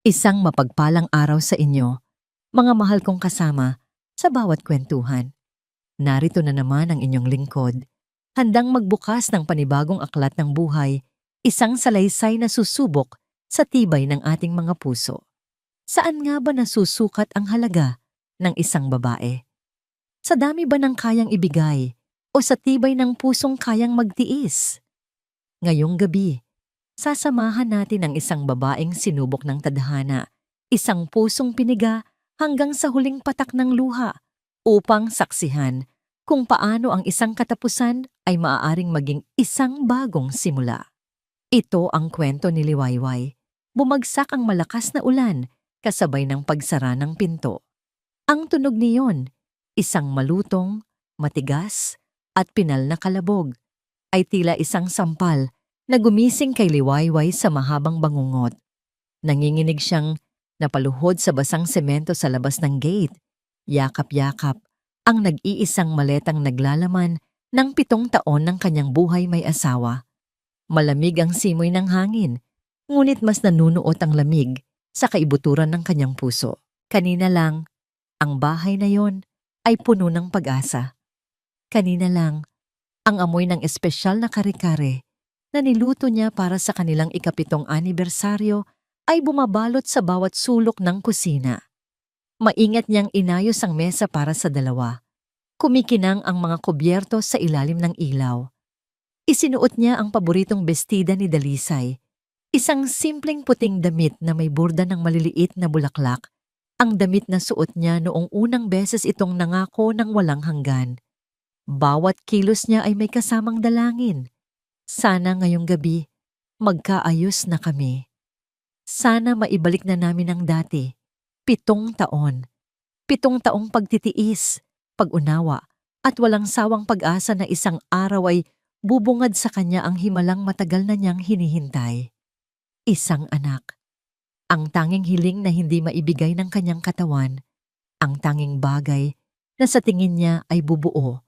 Isang mapagpalang araw sa inyo, mga mahal kong kasama sa bawat kwentuhan. Narito na naman ang inyong lingkod, handang magbukas ng panibagong aklat ng buhay, isang salaysay na susubok sa tibay ng ating mga puso. Saan nga ba nasusukat ang halaga ng isang babae? Sa dami ba ng kayang ibigay o sa tibay ng pusong kayang magtiis? Ngayong gabi, sasamahan natin ang isang babaeng sinubok ng tadhana, isang pusong piniga hanggang sa huling patak ng luha upang saksihan kung paano ang isang katapusan ay maaaring maging isang bagong simula. Ito ang kwento ni Liwayway. Bumagsak ang malakas na ulan kasabay ng pagsara ng pinto. Ang tunog niyon, isang malutong, matigas, at pinal na kalabog, ay tila isang sampal na gumising kay Liwayway sa mahabang bangungot. Nanginginig siyang napaluhod sa basang semento sa labas ng gate. Yakap-yakap ang nag-iisang maletang naglalaman ng 7 taon ng kanyang buhay may asawa. Malamig ang simoy ng hangin, ngunit mas nanunuot ang lamig sa kaibuturan ng kanyang puso. Kanina lang, ang bahay na yon ay puno ng pag-asa. Kanina lang, ang amoy ng espesyal na kare-kare na niluto niya para sa kanilang ika-7 anibersaryo ay bumabalot sa bawat sulok ng kusina. Maingat niyang inayos ang mesa para sa dalawa. Kumikinang ang mga kubyerto sa ilalim ng ilaw. Isinuot niya ang paboritong bestida ni Dalisay, isang simpleng puting damit na may burda ng maliliit na bulaklak, ang damit na suot niya noong unang beses itong nangako ng walang hanggan. Bawat kilos niya ay may kasamang dalangin. Sana ngayong gabi, magkaayos na kami. Sana maibalik na namin ang dati. 7 taon. 7 taong pagtitiis, pag-unawa, at walang sawang pag-asa na isang araw ay bubungad sa kanya ang himalang matagal na niyang hinihintay. Isang anak. Ang tanging hiling na hindi maibigay ng kanyang katawan. Ang tanging bagay na sa tingin niya ay bubuo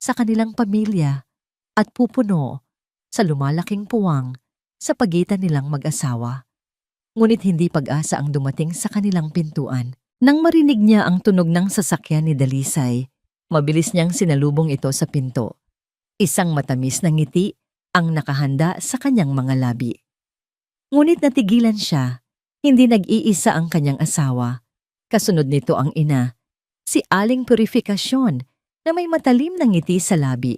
sa kanilang pamilya at pupuno sa lumalaking puwang sa pagitan nilang mag-asawa. Ngunit hindi pag-asa ang dumating sa kanilang pintuan. Nang marinig niya ang tunog ng sasakyan ni Dalisay, mabilis niyang sinalubong ito sa pinto. Isang matamis na ngiti ang nakahanda sa kanyang mga labi. Ngunit natigilan siya, hindi nag-iisa ang kanyang asawa. Kasunod nito ang ina, si Aling Purifikasyon na may matalim na ngiti sa labi.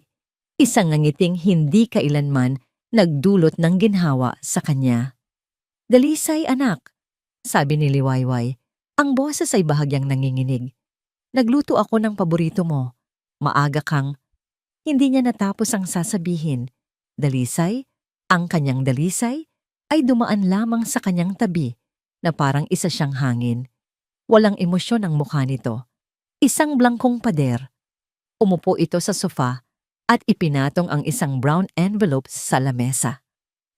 Isang ngiting hindi kailanman nagdulot ng ginhawa sa kanya. Dalisay anak, sabi ni Liwayway, ang boses ay bahagyang nanginginig. Nagluto ako ng paborito mo. Maaga kang. Hindi niya natapos ang sasabihin. Dalisay, ang kanyang Dalisay, ay dumaan lamang sa kanyang tabi na parang isa siyang hangin. Walang emosyon ang mukha nito. Isang blangkong pader. Umupo ito sa sofa at ipinatong ang isang brown envelope sa lamesa.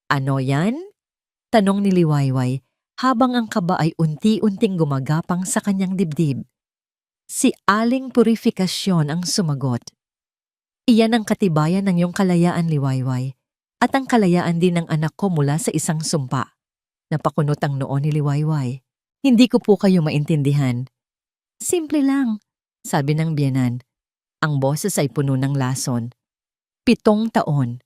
Ano yan? Tanong ni Liwayway habang ang kaba ay unti-unting gumagapang sa kanyang dibdib. Si Aling Purifikasyon ang sumagot. Iyan ang katibayan ng iyong kalayaan, Liwayway, at ang kalayaan din ng anak ko mula sa isang sumpa. Napakunot ang noo ni Liwayway. Hindi ko po kayo maintindihan. Simple lang, sabi ng biyenan. Ang boses ay puno ng lason. 7 taon.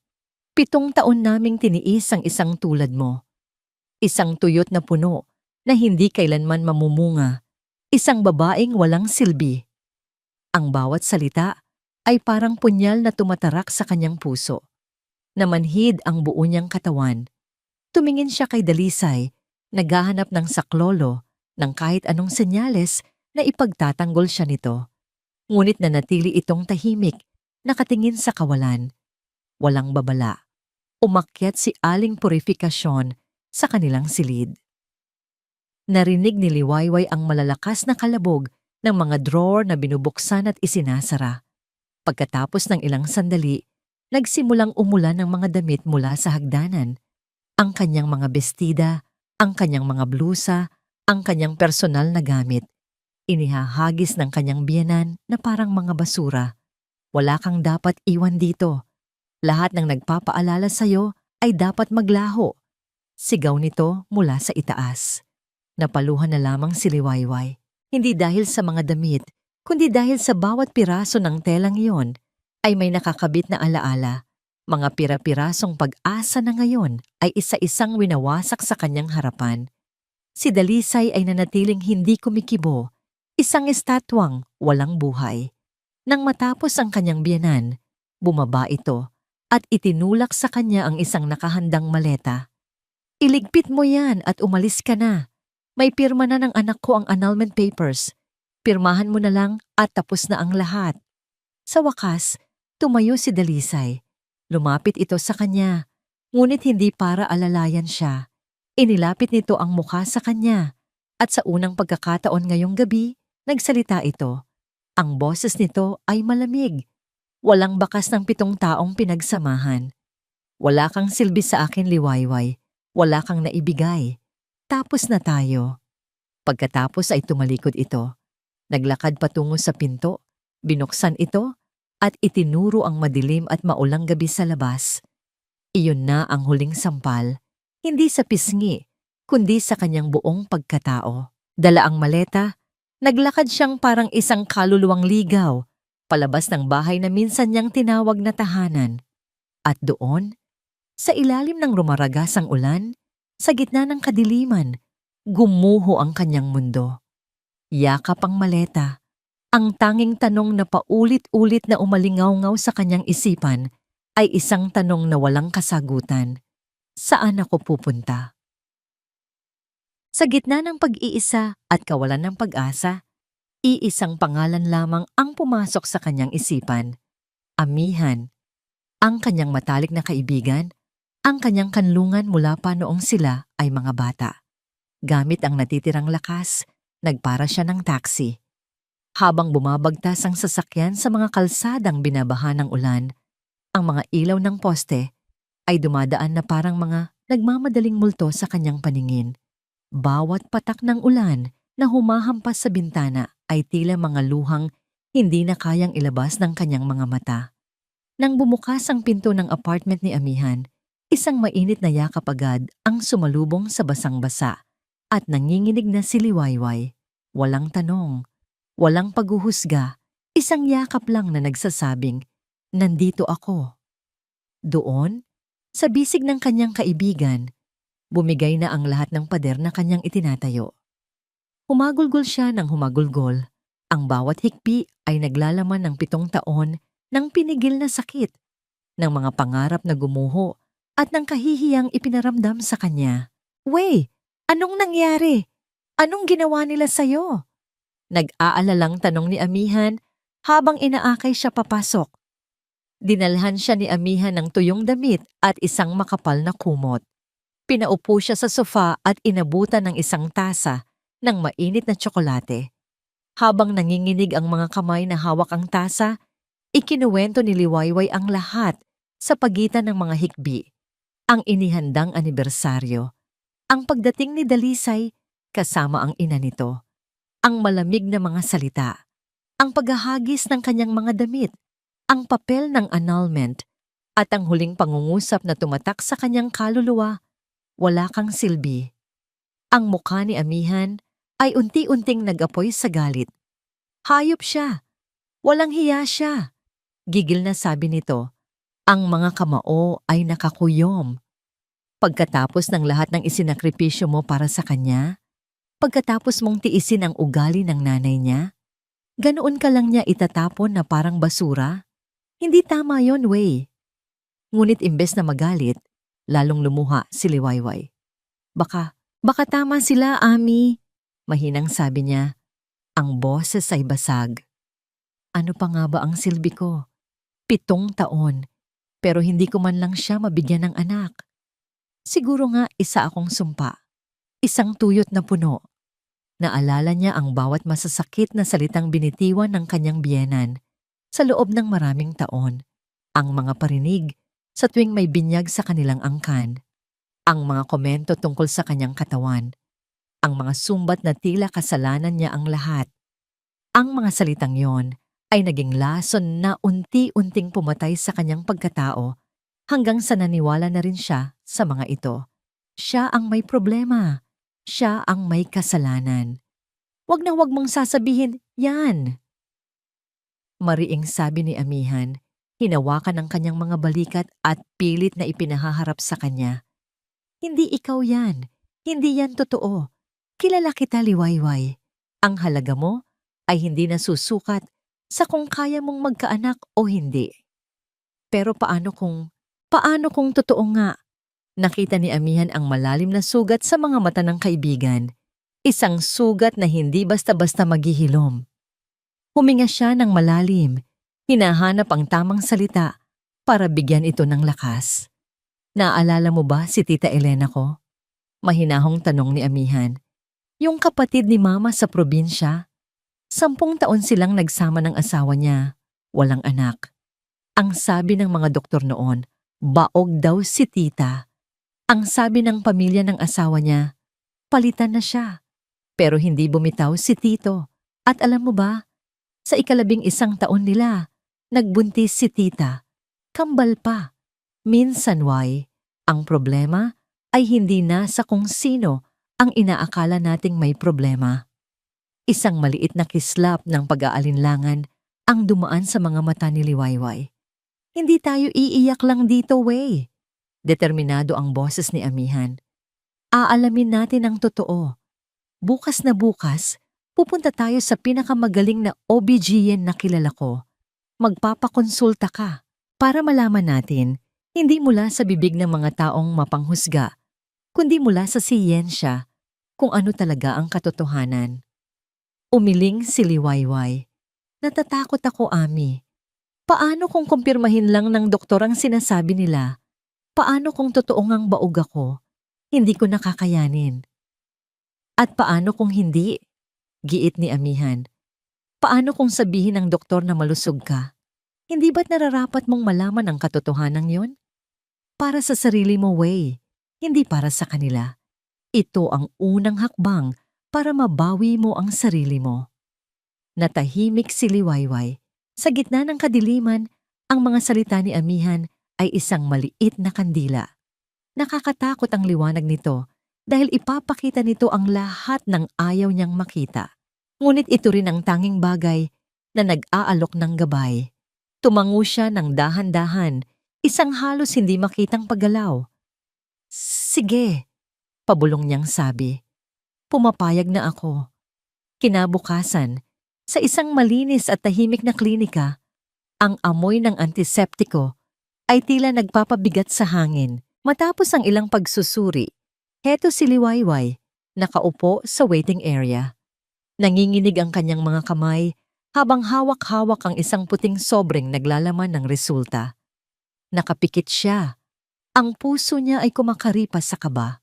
7 taon naming tiniis ang isang tulad mo. Isang tuyot na puno na hindi kailanman mamumunga. Isang babaeng walang silbi. Ang bawat salita ay parang punyal na tumatarak sa kanyang puso. Namanhid ang buo niyang katawan. Tumingin siya kay Dalisay, naghahanap ng saklolo ng kahit anong senyales na ipagtatanggol siya nito. Ngunit nanatili itong tahimik, nakatingin sa kawalan. Walang babala. Umakyat si Aling Purifikasyon sa kanilang silid. Narinig ni Liwayway ang malalakas na kalabog ng mga drawer na binubuksan at isinasara. Pagkatapos ng ilang sandali, nagsimulang umulan ng mga damit mula sa hagdanan. Ang kanyang mga bestida, ang kanyang mga blusa, ang kanyang personal na gamit. Inihahagis ng kanyang biyenan na parang mga basura. Wala kang dapat iwan dito. Lahat ng nagpapaalala sa'yo ay dapat maglaho. Sigaw nito mula sa itaas. Napaluhan na lamang si Liwayway. Hindi dahil sa mga damit, kundi dahil sa bawat piraso ng telang iyon ay may nakakabit na alaala. Mga pira-pirasong pag-asa na ngayon ay isa-isang winawasak sa kanyang harapan. Si Dalisay ay nanatiling hindi kumikibo, isang estatwang walang buhay. Nang matapos ang kanyang biyenan, bumaba ito at itinulak sa kanya ang isang nakahandang maleta. Iligpit mo yan at umalis ka na. May pirma na ng anak ko ang annulment papers. Pirmahan mo na lang at tapos na ang lahat. Sa wakas, tumayo si Dalisay. Lumapit ito sa kanya, ngunit hindi para alalayan siya. Inilapit nito ang mukha sa kanya at sa unang pagkakataon ngayong gabi, nagsalita ito. Ang boses nito ay malamig. Walang bakas ng 7 taong pinagsamahan. Wala kang silbi sa akin, Liwayway. Wala kang naibigay. Tapos na tayo. Pagkatapos ay tumalikod ito. Naglakad patungo sa pinto, binuksan ito, at itinuro ang madilim at maulang gabi sa labas. Iyon na ang huling sampal, hindi sa pisngi, kundi sa kanyang buong pagkatao. Dala ang maleta, naglakad siyang parang isang kaluluwang ligaw, palabas ng bahay na minsan niyang tinawag na tahanan. At doon, sa ilalim ng rumaragasang ulan, sa gitna ng kadiliman, gumuho ang kanyang mundo. Yakap ang maleta. Ang tanging tanong na paulit-ulit na umalingaw-ngaw sa kanyang isipan ay isang tanong na walang kasagutan. Saan ako pupunta? Sa gitna ng pag-iisa at kawalan ng pag-asa, iisang pangalan lamang ang pumasok sa kanyang isipan. Amihan. Ang kanyang matalik na kaibigan, ang kanyang kanlungan mula pa noong sila ay mga bata. Gamit ang natitirang lakas, nagpara siya ng taxi. Habang bumabagtas ang sasakyan sa mga kalsadang binabaha ng ulan, ang mga ilaw ng poste ay dumadaan na parang mga nagmamadaling multo sa kanyang paningin. Bawat patak ng ulan na humahampas sa bintana ay tila mga luhang hindi na kayang ilabas ng kanyang mga mata. Nang bumukas ang pinto ng apartment ni Amihan, isang mainit na yakap agad ang sumalubong sa basang-basa at nanginginig na si Liwayway. Walang tanong. Walang paghuhusga, isang yakap lang na nagsasabing, nandito ako. Doon, sa bisig ng kanyang kaibigan, bumigay na ang lahat ng pader na kanyang itinatayo. Humagulgol siya ng humagulgol. Ang bawat hikbi ay naglalaman ng 7 taon ng pinigil na sakit, ng mga pangarap na gumuho at ng kahihiyang ipinaramdam sa kanya. Wey, anong nangyari? Anong ginawa nila sa'yo? Nag-aalalang tanong ni Amihan habang inaakay siya papasok. Dinalhan siya ni Amihan ng tuyong damit at isang makapal na kumot. Pinaupo siya sa sofa at inabutan ng isang tasa ng mainit na tsokolate. Habang nanginginig ang mga kamay na hawak ang tasa, ikinuwento ni Liwayway ang lahat sa pagitan ng mga hikbi. Ang inihandang anibersaryo, ang pagdating ni Dalisay kasama ang ina nito, ang malamig na mga salita, ang paghahagis ng kanyang mga damit, ang papel ng annulment, at ang huling pangungusap na tumatak sa kanyang kaluluwa, wala kang silbi. Ang mukha ni Amihan ay unti-unting nag-apoy sa galit. Hayop siya. Walang hiya siya. Gigil na sabi nito, ang mga kamao ay nakakuyom. Pagkatapos ng lahat ng isinakripisyo mo para sa kanya, pagkatapos mong tiisin ang ugali ng nanay niya, ganoon ka lang niya itatapon na parang basura? Hindi tama yon, Wey. Ngunit imbes na magalit, lalong lumuha si Liwayway. Baka tama sila, Ami. Mahinang sabi niya, ang boses ay basag. Ano pa nga ba ang silbi ko? 7 taon, pero hindi ko man lang siya mabigyan ng anak. Siguro nga isa akong sumpa. Isang tuyot na puno. Naalala niya ang bawat masasakit na salitang binitiwan ng kanyang biyenan sa loob ng maraming taon. Ang mga parinig sa tuwing may binyag sa kanilang angkan. Ang mga komento tungkol sa kanyang katawan. Ang mga sumbat na tila kasalanan niya ang lahat. Ang mga salitang yon ay naging lason na unti-unting pumatay sa kanyang pagkatao hanggang sa naniwala na rin siya sa mga ito. Siya ang may problema. siya ang may kasalanan. Wag na wag mong sasabihin, yan. Mariing sabi ni Amihan, hinawakan ang kanyang mga balikat at pilit na ipinahaharap sa kanya. Hindi ikaw yan. Hindi yan totoo. Kilala kita, Liwayway. Ang halaga mo ay hindi nasusukat sa kung kaya mong magkaanak o hindi. Pero paano kung totoo nga? Nakita ni Amihan ang malalim na sugat sa mga mata ng kaibigan. Isang sugat na hindi basta-basta maghihilom. Huminga siya ng malalim. Hinahanap ang tamang salita para bigyan ito ng lakas. Naalala mo ba si Tita Elena ko? Mahinahong tanong ni Amihan. Yung kapatid ni Mama sa probinsya. 10 taon silang nagsama ng asawa niya. Walang anak. Ang sabi ng mga doktor noon, baog daw si Tita. Ang sabi ng pamilya ng asawa niya, palitan na siya. Pero hindi bumitaw si Tito. At alam mo ba, sa 11 taon nila, nagbuntis si Tita. Kambal pa. Minsan ang problema ay hindi na sa kung sino ang inaakala nating may problema. Isang maliit na kislap ng pag-aalinlangan ang dumaan sa mga mata ni Liwayway. Hindi tayo iiyak lang dito, Way. Determinado ang boses ni Amihan. Aalamin natin ang totoo. Bukas na bukas, pupunta tayo sa pinakamagaling na OBGYN na kilala ko. Magpapakonsulta ka para malaman natin, hindi mula sa bibig ng mga taong mapanghusga, kundi mula sa siyensya kung ano talaga ang katotohanan. Umiling si Liwayway. Natatakot ako, Ami. Paano kung kumpirmahin lang ng doktor ang sinasabi nila? Paano kung totoo ngang baog ako? Hindi ko nakakayanin. At paano kung hindi? Giit ni Amihan. Paano kung sabihin ng doktor na malusog ka? Hindi ba't nararapat mong malaman ang katotohanan yon? Para sa sarili mo, Way. Hindi para sa kanila. Ito ang unang hakbang para mabawi mo ang sarili mo. Natahimik si Liwayway. Sa gitna ng kadiliman, ang mga salita ni Amihan ay isang maliit na kandila. Nakakatakot ang liwanag nito dahil ipapakita nito ang lahat ng ayaw niyang makita. Ngunit ito rin ang tanging bagay na nag-aalok ng gabay. Tumango siya ng dahan-dahan, isang halos hindi makitang paggalaw. Sige, pabulong niyang sabi. Pumapayag na ako. Kinabukasan, sa isang malinis at tahimik na klinika, ang amoy ng antiseptiko ay tila nagpapabigat sa hangin. Matapos ang ilang pagsusuri, heto si Liwayway, nakaupo sa waiting area. Nanginginig ang kanyang mga kamay habang hawak-hawak ang isang puting sobreng naglalaman ng resulta. Nakapikit siya. Ang puso niya ay kumakaripas sa kaba.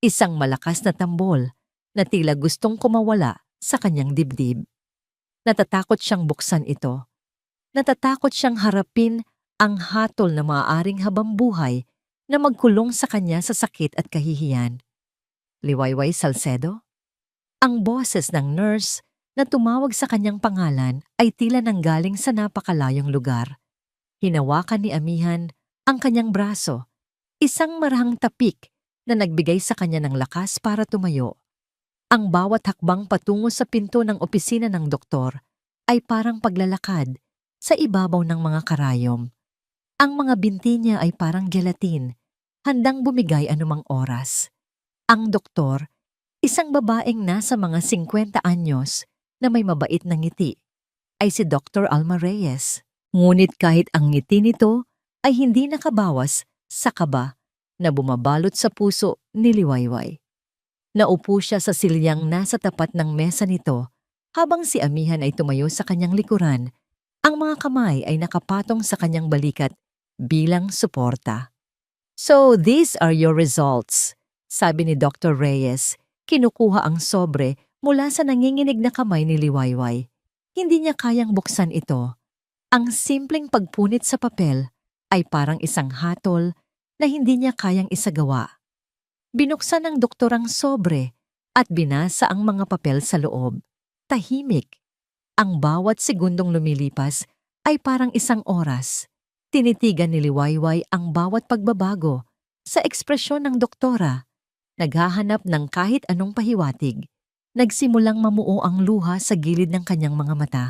Isang malakas na tambol na tila gustong kumawala sa kanyang dibdib. Natatakot siyang buksan ito. Natatakot siyang harapin ang hatol na maaaring habambuhay na magkulong sa kanya sa sakit at kahihiyan. Liwayway Salcedo? Ang boses ng nurse na tumawag sa kanyang pangalan ay tila nanggaling sa napakalayong lugar. Hinawakan ni Amihan ang kanyang braso, isang marahang tapik na nagbigay sa kanya ng lakas para tumayo. Ang bawat hakbang patungo sa pinto ng opisina ng doktor ay parang paglalakad sa ibabaw ng mga karayom. Ang mga binti niya ay parang gelatin, handang bumigay anumang oras. Ang doktor, isang babaeng nasa mga 50 anyos na may mabait na ngiti, ay si Dr. Alma Reyes. Ngunit kahit ang ngiti nito ay hindi nakabawas sa kaba na bumabalot sa puso ni Liwayway. Naupo siya sa silyang nasa tapat ng mesa nito habang si Amihan ay tumayo sa kanyang likuran. Ang mga kamay ay nakapatong sa kanyang balikat bilang suporta. So these are your results, sabi ni Dr. Reyes. Kinukuha ang sobre mula sa nanginginig na kamay ni Liwayway. Hindi niya kayang buksan ito. Ang simpleng pagpunit sa papel ay parang isang hatol na hindi niya kayang isagawa. Binuksan ng doktor ang sobre at binasa ang mga papel sa loob. Tahimik. Ang bawat segundong lumilipas ay parang isang oras. Tinitigan ni Liwayway ang bawat pagbabago sa ekspresyon ng doktora. naghahanap ng kahit anong pahiwatig. Nagsimulang mamuo ang luha sa gilid ng kanyang mga mata.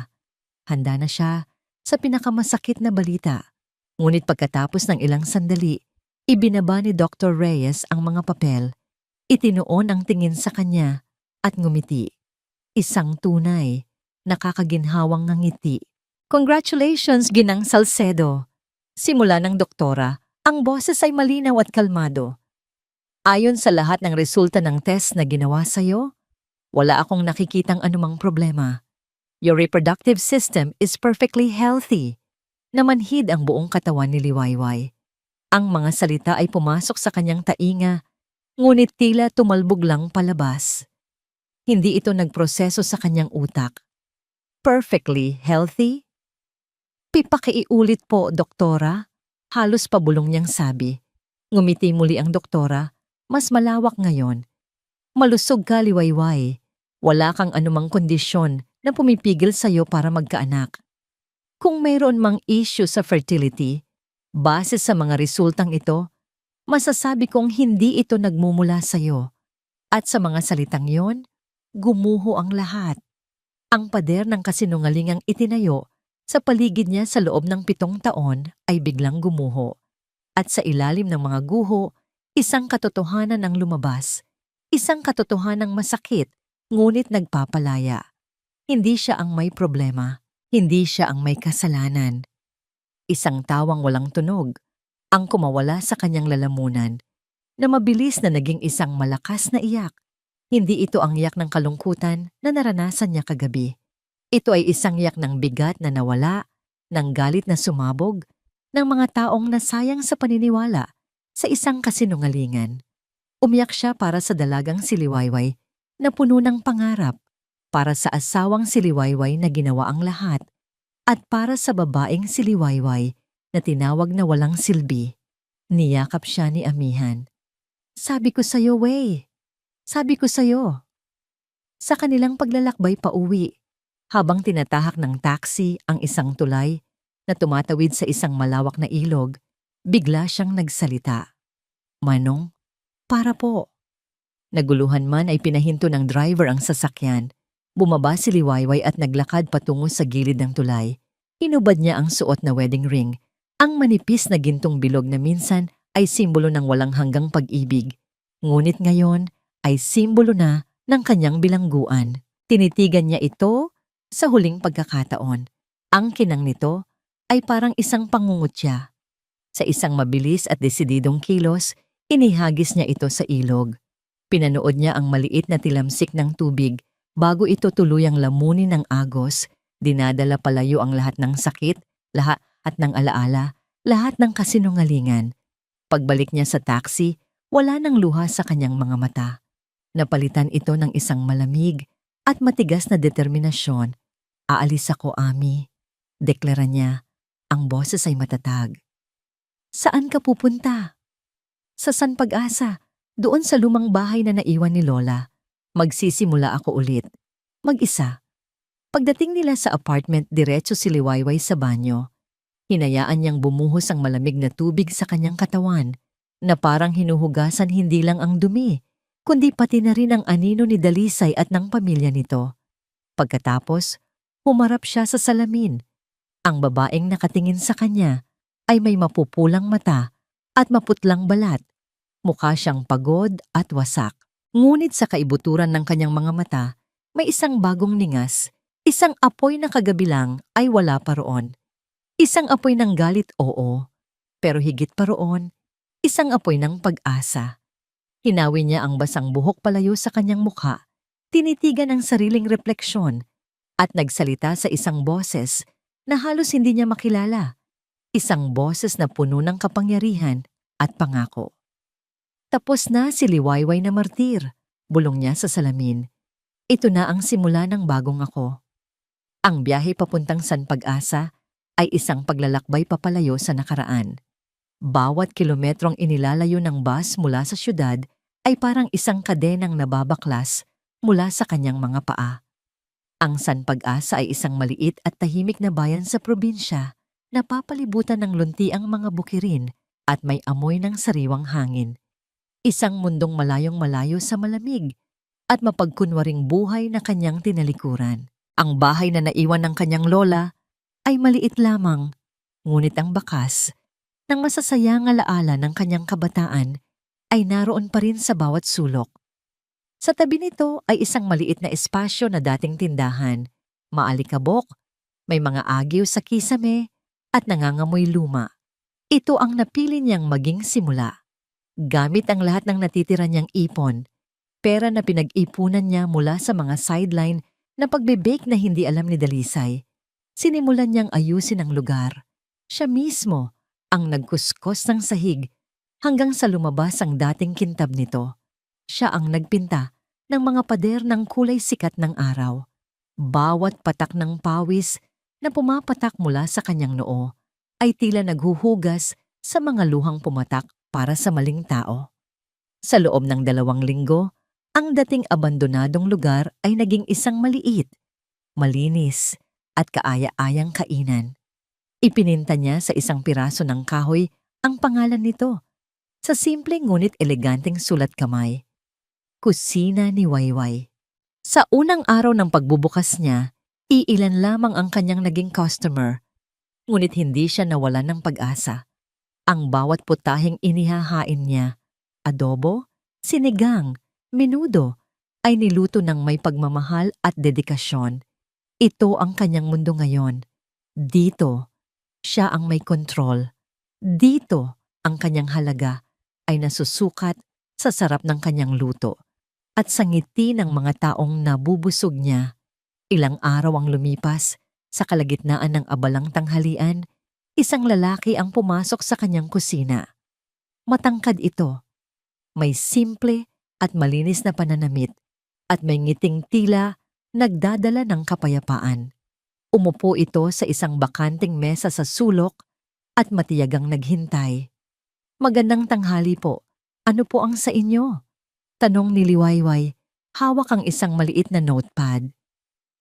Handa na siya sa pinakamasakit na balita. Ngunit pagkatapos ng ilang sandali, ibinaba ni Dr. Reyes ang mga papel. Itinuon ang tingin sa kanya at ngumiti. Isang tunay, nakakaginhawang ngiti. Congratulations, Ginang Salcedo. Simula ng doktora, ang boses ay malinaw at kalmado. Ayon sa lahat ng resulta ng test na ginawa sa'yo, wala akong nakikitang anumang problema. Your reproductive system is perfectly healthy. Namanhid ang buong katawan ni Liwayway. Ang mga salita ay pumasok sa kanyang tainga, ngunit tila tumalbog lang palabas. Hindi ito nagproseso sa kanyang utak. Perfectly healthy? Pipakiulit po, doktora. Halos pabulong niyang sabi. Ngumiti muli ang doktora, mas malawak ngayon. Malusog ka, Liwayway. Wala kang anumang kondisyon na pumipigil sa'yo para magkaanak. Kung mayroon mang issue sa fertility, base sa mga resultang ito, masasabi kong hindi ito nagmumula sa'yo. At sa mga salitang yon, gumuho ang lahat. Ang pader ng kasinungalingang itinayo sa paligid niya sa loob ng 7 taon ay biglang gumuho. At sa ilalim ng mga guho, isang katotohanan ang lumabas. Isang katotohanang masakit, ngunit nagpapalaya. Hindi siya ang may problema. Hindi siya ang may kasalanan. Isang tawang walang tunog, ang kumawala sa kanyang lalamunan, na mabilis na naging isang malakas na iyak. Hindi ito ang iyak ng kalungkutan na naranasan niya kagabi. Ito ay isang iyak ng bigat na nawala, ng galit na sumabog, ng mga taong nasayang sa paniniwala sa isang kasinungalingan. Umiyak siya para sa dalagang si Liwayway na puno ng pangarap, para sa asawang si Liwayway na ginawa ang lahat, at para sa babaeng si Liwayway na tinawag na walang silbi. Niyakap siya ni Amihan. Sabi ko sa'yo, Way. Sabi ko sa'yo. Sa kanilang paglalakbay pa uwi, habang tinatahak ng taxi ang isang tulay na tumatawid sa isang malawak na ilog, bigla siyang nagsalita. Manong, para po. Naguluhan man ay pinahinto ng driver ang sasakyan. Bumaba si Liwayway at naglakad patungo sa gilid ng tulay. Inubad niya ang suot na wedding ring, ang manipis na gintong bilog na minsan ay simbolo ng walang hanggang pag-ibig. Ngunit ngayon ay simbolo na ng kanyang bilangguan. Tinitigan niya ito sa huling pagkakataon. Ang kinang nito ay parang isang pangungutya. Sa isang mabilis at desididong kilos, inihagis niya ito sa ilog. Pinanood niya ang maliit na tilamsik ng tubig bago ito tuluyang lamunin ng agos. Dinadala palayo ang lahat ng sakit, lahat ng alaala, lahat ng kasinungalingan. Pagbalik niya sa taxi, wala nang luha sa kanyang mga mata. Napalitan ito ng isang malamig at matigas na determinasyon. Aalis ako, Ami. Deklara niya. Ang boses ay matatag. Saan ka pupunta? Sa San Pag-asa, doon sa lumang bahay na naiwan ni Lola. Magsisimula ako ulit. Mag-isa. Pagdating nila sa apartment, diretso si Liwayway sa banyo. Hinayaan niyang bumuhos ang malamig na tubig sa kanyang katawan, na parang hinuhugasan hindi lang ang dumi, kundi pati na rin ang anino ni Dalisay at ng pamilya nito. Pagkatapos, humarap siya sa salamin. Ang babaeng nakatingin sa kanya ay may mapupulang mata at maputlang balat. Mukha siyang pagod at wasak. Ngunit sa kaibuturan ng kanyang mga mata, may isang bagong ningas, isang apoy na kagabi lang ay wala pa roon. Isang apoy ng galit, oo, pero higit pa roon, isang apoy ng pag-asa. Hinawi niya ang basang buhok palayo sa kanyang mukha, tinitigan ang sariling refleksyon, at nagsalita sa isang boses na halos hindi niya makilala. Isang boses na puno ng kapangyarihan at pangako. Tapos na si Liwayway na martir, bulong niya sa salamin. Ito na ang simula ng bagong ako. Ang biyahe papuntang San Pag-asa ay isang paglalakbay papalayo sa nakaraan. Bawat kilometrong inilalayo ng bus mula sa syudad ay parang isang kadenang nababaklas mula sa kanyang mga paa. Ang San Pag-asa ay isang maliit at tahimik na bayan sa probinsya na papalibutan ng luntiang mga bukirin at may amoy ng sariwang hangin. Isang mundong malayong malayo sa malamig at mapagkunwaring buhay na kanyang tinalikuran. Ang bahay na naiwan ng kanyang lola ay maliit lamang, ngunit ang bakas ng masasayang alaala ng kanyang kabataan ay naroon pa rin sa bawat sulok. Sa tabi nito ay isang maliit na espasyo na dating tindahan, maalikabok, may mga agiw sa kisame at nangangamoy luma. Ito ang napili niyang maging simula. Gamit ang lahat ng natitira niyang ipon, pera na pinag-ipunan niya mula sa mga sideline na pagbe-bake na hindi alam ni Dalisay, sinimulan niyang ayusin ang lugar. Siya mismo ang nagkuskos ng sahig hanggang sa lumabas ang dating kintab nito. Siya ang nagpinta ng mga pader ng kulay sikat ng araw. Bawat patak ng pawis na pumapatak mula sa kanyang noo ay tila naghuhugas sa mga luhang pumatak para sa maling tao. Sa loob ng 2 linggo, ang dating abandonadong lugar ay naging isang maliit, malinis at kaaya-ayang kainan. Ipininta niya sa isang piraso ng kahoy ang pangalan nito sa simpleng ngunit eleganteng sulat kamay. Kusina ni Wayway. Sa unang araw ng pagbubukas niya, iilan lamang ang kanyang naging customer, ngunit hindi siya nawalan ng pag-asa. Ang bawat putaheng inihahain niya, adobo, sinigang, menudo, ay niluto ng may pagmamahal at dedikasyon. Ito ang kanyang mundo ngayon. Dito, siya ang may kontrol. Dito, ang kanyang halaga ay nasusukat sa sarap ng kanyang luto at sa ngiti ng mga taong nabubusog niya. Ilang araw ang lumipas, sa kalagitnaan ng abalang tanghalian, isang lalaki ang pumasok sa kanyang kusina. Matangkad ito, may simple at malinis na pananamit at may ngiting tila nagdadala ng kapayapaan. Umupo ito sa isang bakanting mesa sa sulok at matiyagang naghintay. "Magandang tanghali po. Ano po ang sa inyo?" Tanong ni Liwayway, hawak ang isang maliit na notepad.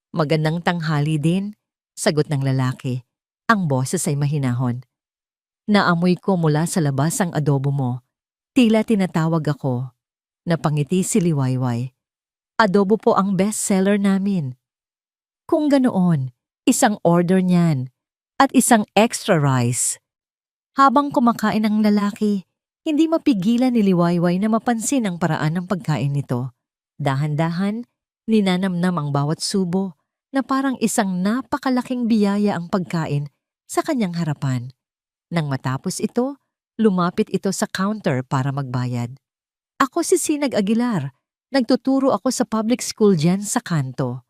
"Magandang tanghali din," sagot ng lalaki. Ang boses ay mahinahon. "Naamoy ko mula sa labas ang adobo mo. Tila tinatawag ako." Napangiti si Liwayway. "Adobo po ang best-seller namin." "Kung ganoon, isang order niyan at isang extra rice." Habang kumakain ang lalaki, hindi mapigilan ni Liwayway na mapansin ang paraan ng pagkain nito. Dahan-dahan, ninanamnam ang bawat subo na parang isang napakalaking biyaya ang pagkain sa kanyang harapan. Nang matapos ito, lumapit ito sa counter para magbayad. "Ako si Sinag Aguilar. Nagtuturo ako sa public school dyan sa kanto."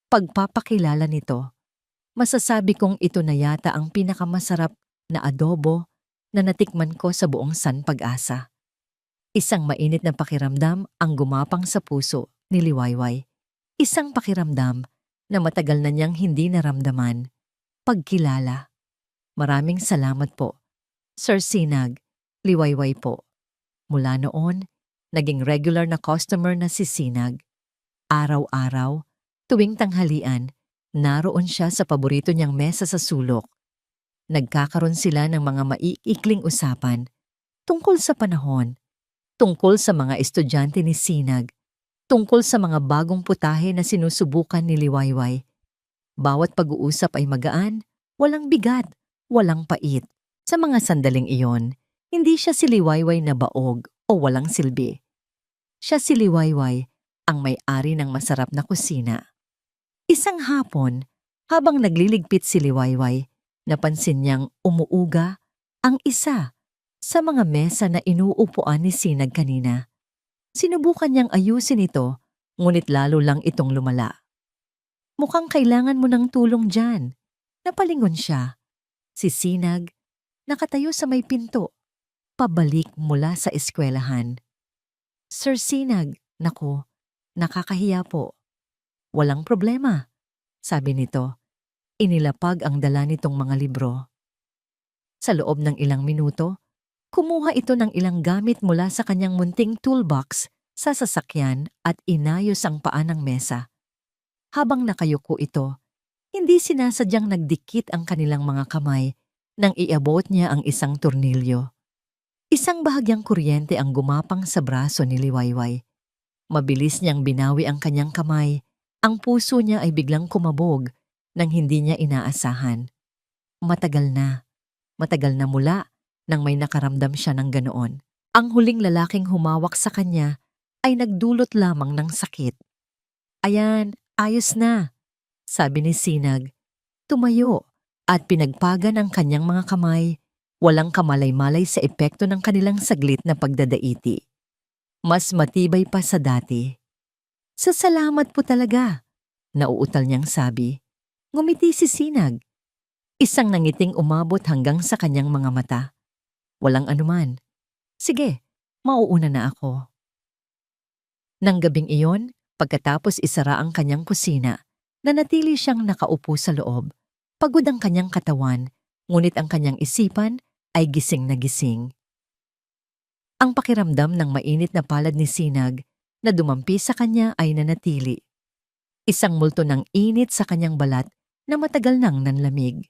Pagpapakilala nito, masasabi kong ito na yata ang pinakamasarap na adobo na natikman ko sa buong San Pag-asa. Isang mainit na pakiramdam ang gumapang sa puso ni Liwayway. Isang pakiramdam na matagal na niyang hindi naramdaman. Pagkilala. "Maraming salamat po, Sir Sinag." Liwayway po. Mula noon, naging regular na customer na si Sinag. Araw-araw, tuwing tanghalian, naroon siya sa paborito niyang mesa sa sulok. Nagkakaroon sila ng mga maiikling usapan tungkol sa panahon, tungkol sa mga estudyante ni Sinag, tungkol sa mga bagong putahe na sinusubukan ni Liwayway. Bawat pag-uusap ay magaan, walang bigat, walang pait. Sa mga sandaling iyon, hindi siya si Liwayway na baog o walang silbi. Siya si Liwayway, ang may-ari ng masarap na kusina. Isang hapon, habang nagliligpit si Liwayway, napansin niyang umuuga ang isa sa mga mesa na inuupuan ni Sinag kanina. Sinubukan niyang ayusin ito, ngunit lalo lang itong lumala. "Mukhang kailangan mo ng tulong dyan." Napalingon siya. Si Sinag, nakatayo sa may pinto, pabalik mula sa eskwelahan. "Sir Sinag, naku, nakakahiya po." "Walang problema," sabi nito. Inilapag ang dala nitong mga libro. Sa loob ng ilang minuto, kumuha ito ng ilang gamit mula sa kanyang munting toolbox sa sasakyan at inayos ang paa ng mesa. Habang nakayuko ito, hindi sinasadyang nagdikit ang kanilang mga kamay nang iabot niya ang isang tornilyo. Isang bahagyang kuryente ang gumapang sa braso ni Liwayway. Mabilis niyang binawi ang kanyang kamay. Ang puso niya ay biglang kumabog nang hindi niya inaasahan. Matagal matagal na mula nang may nakaramdam siya ng ganoon. Ang huling lalaking humawak sa kanya ay nagdulot lamang ng sakit. Ayan, ayos na, sabi ni Sinag. Tumayo at pinagpagan ang kanyang mga kamay, walang kamalay-malay sa epekto ng kanilang saglit na pagdadaiti. Mas matibay pa sa dati. Sasalamat po talaga, nauutal niyang sabi. Ngumiti si Sinag. Isang nangiting umabot hanggang sa kanyang mga mata. Walang anuman. Sige, mauuna na ako. Nang gabing iyon, pagkatapos isara ang kanyang kusina, nanatili siyang nakaupo sa loob. Pagod ang kanyang katawan, ngunit ang kanyang isipan ay gising na gising. Ang pakiramdam ng mainit na palad ni Sinag na dumampi sa kanya ay nanatili. Isang multo ng init sa kanyang balat na matagal nang nanlamig.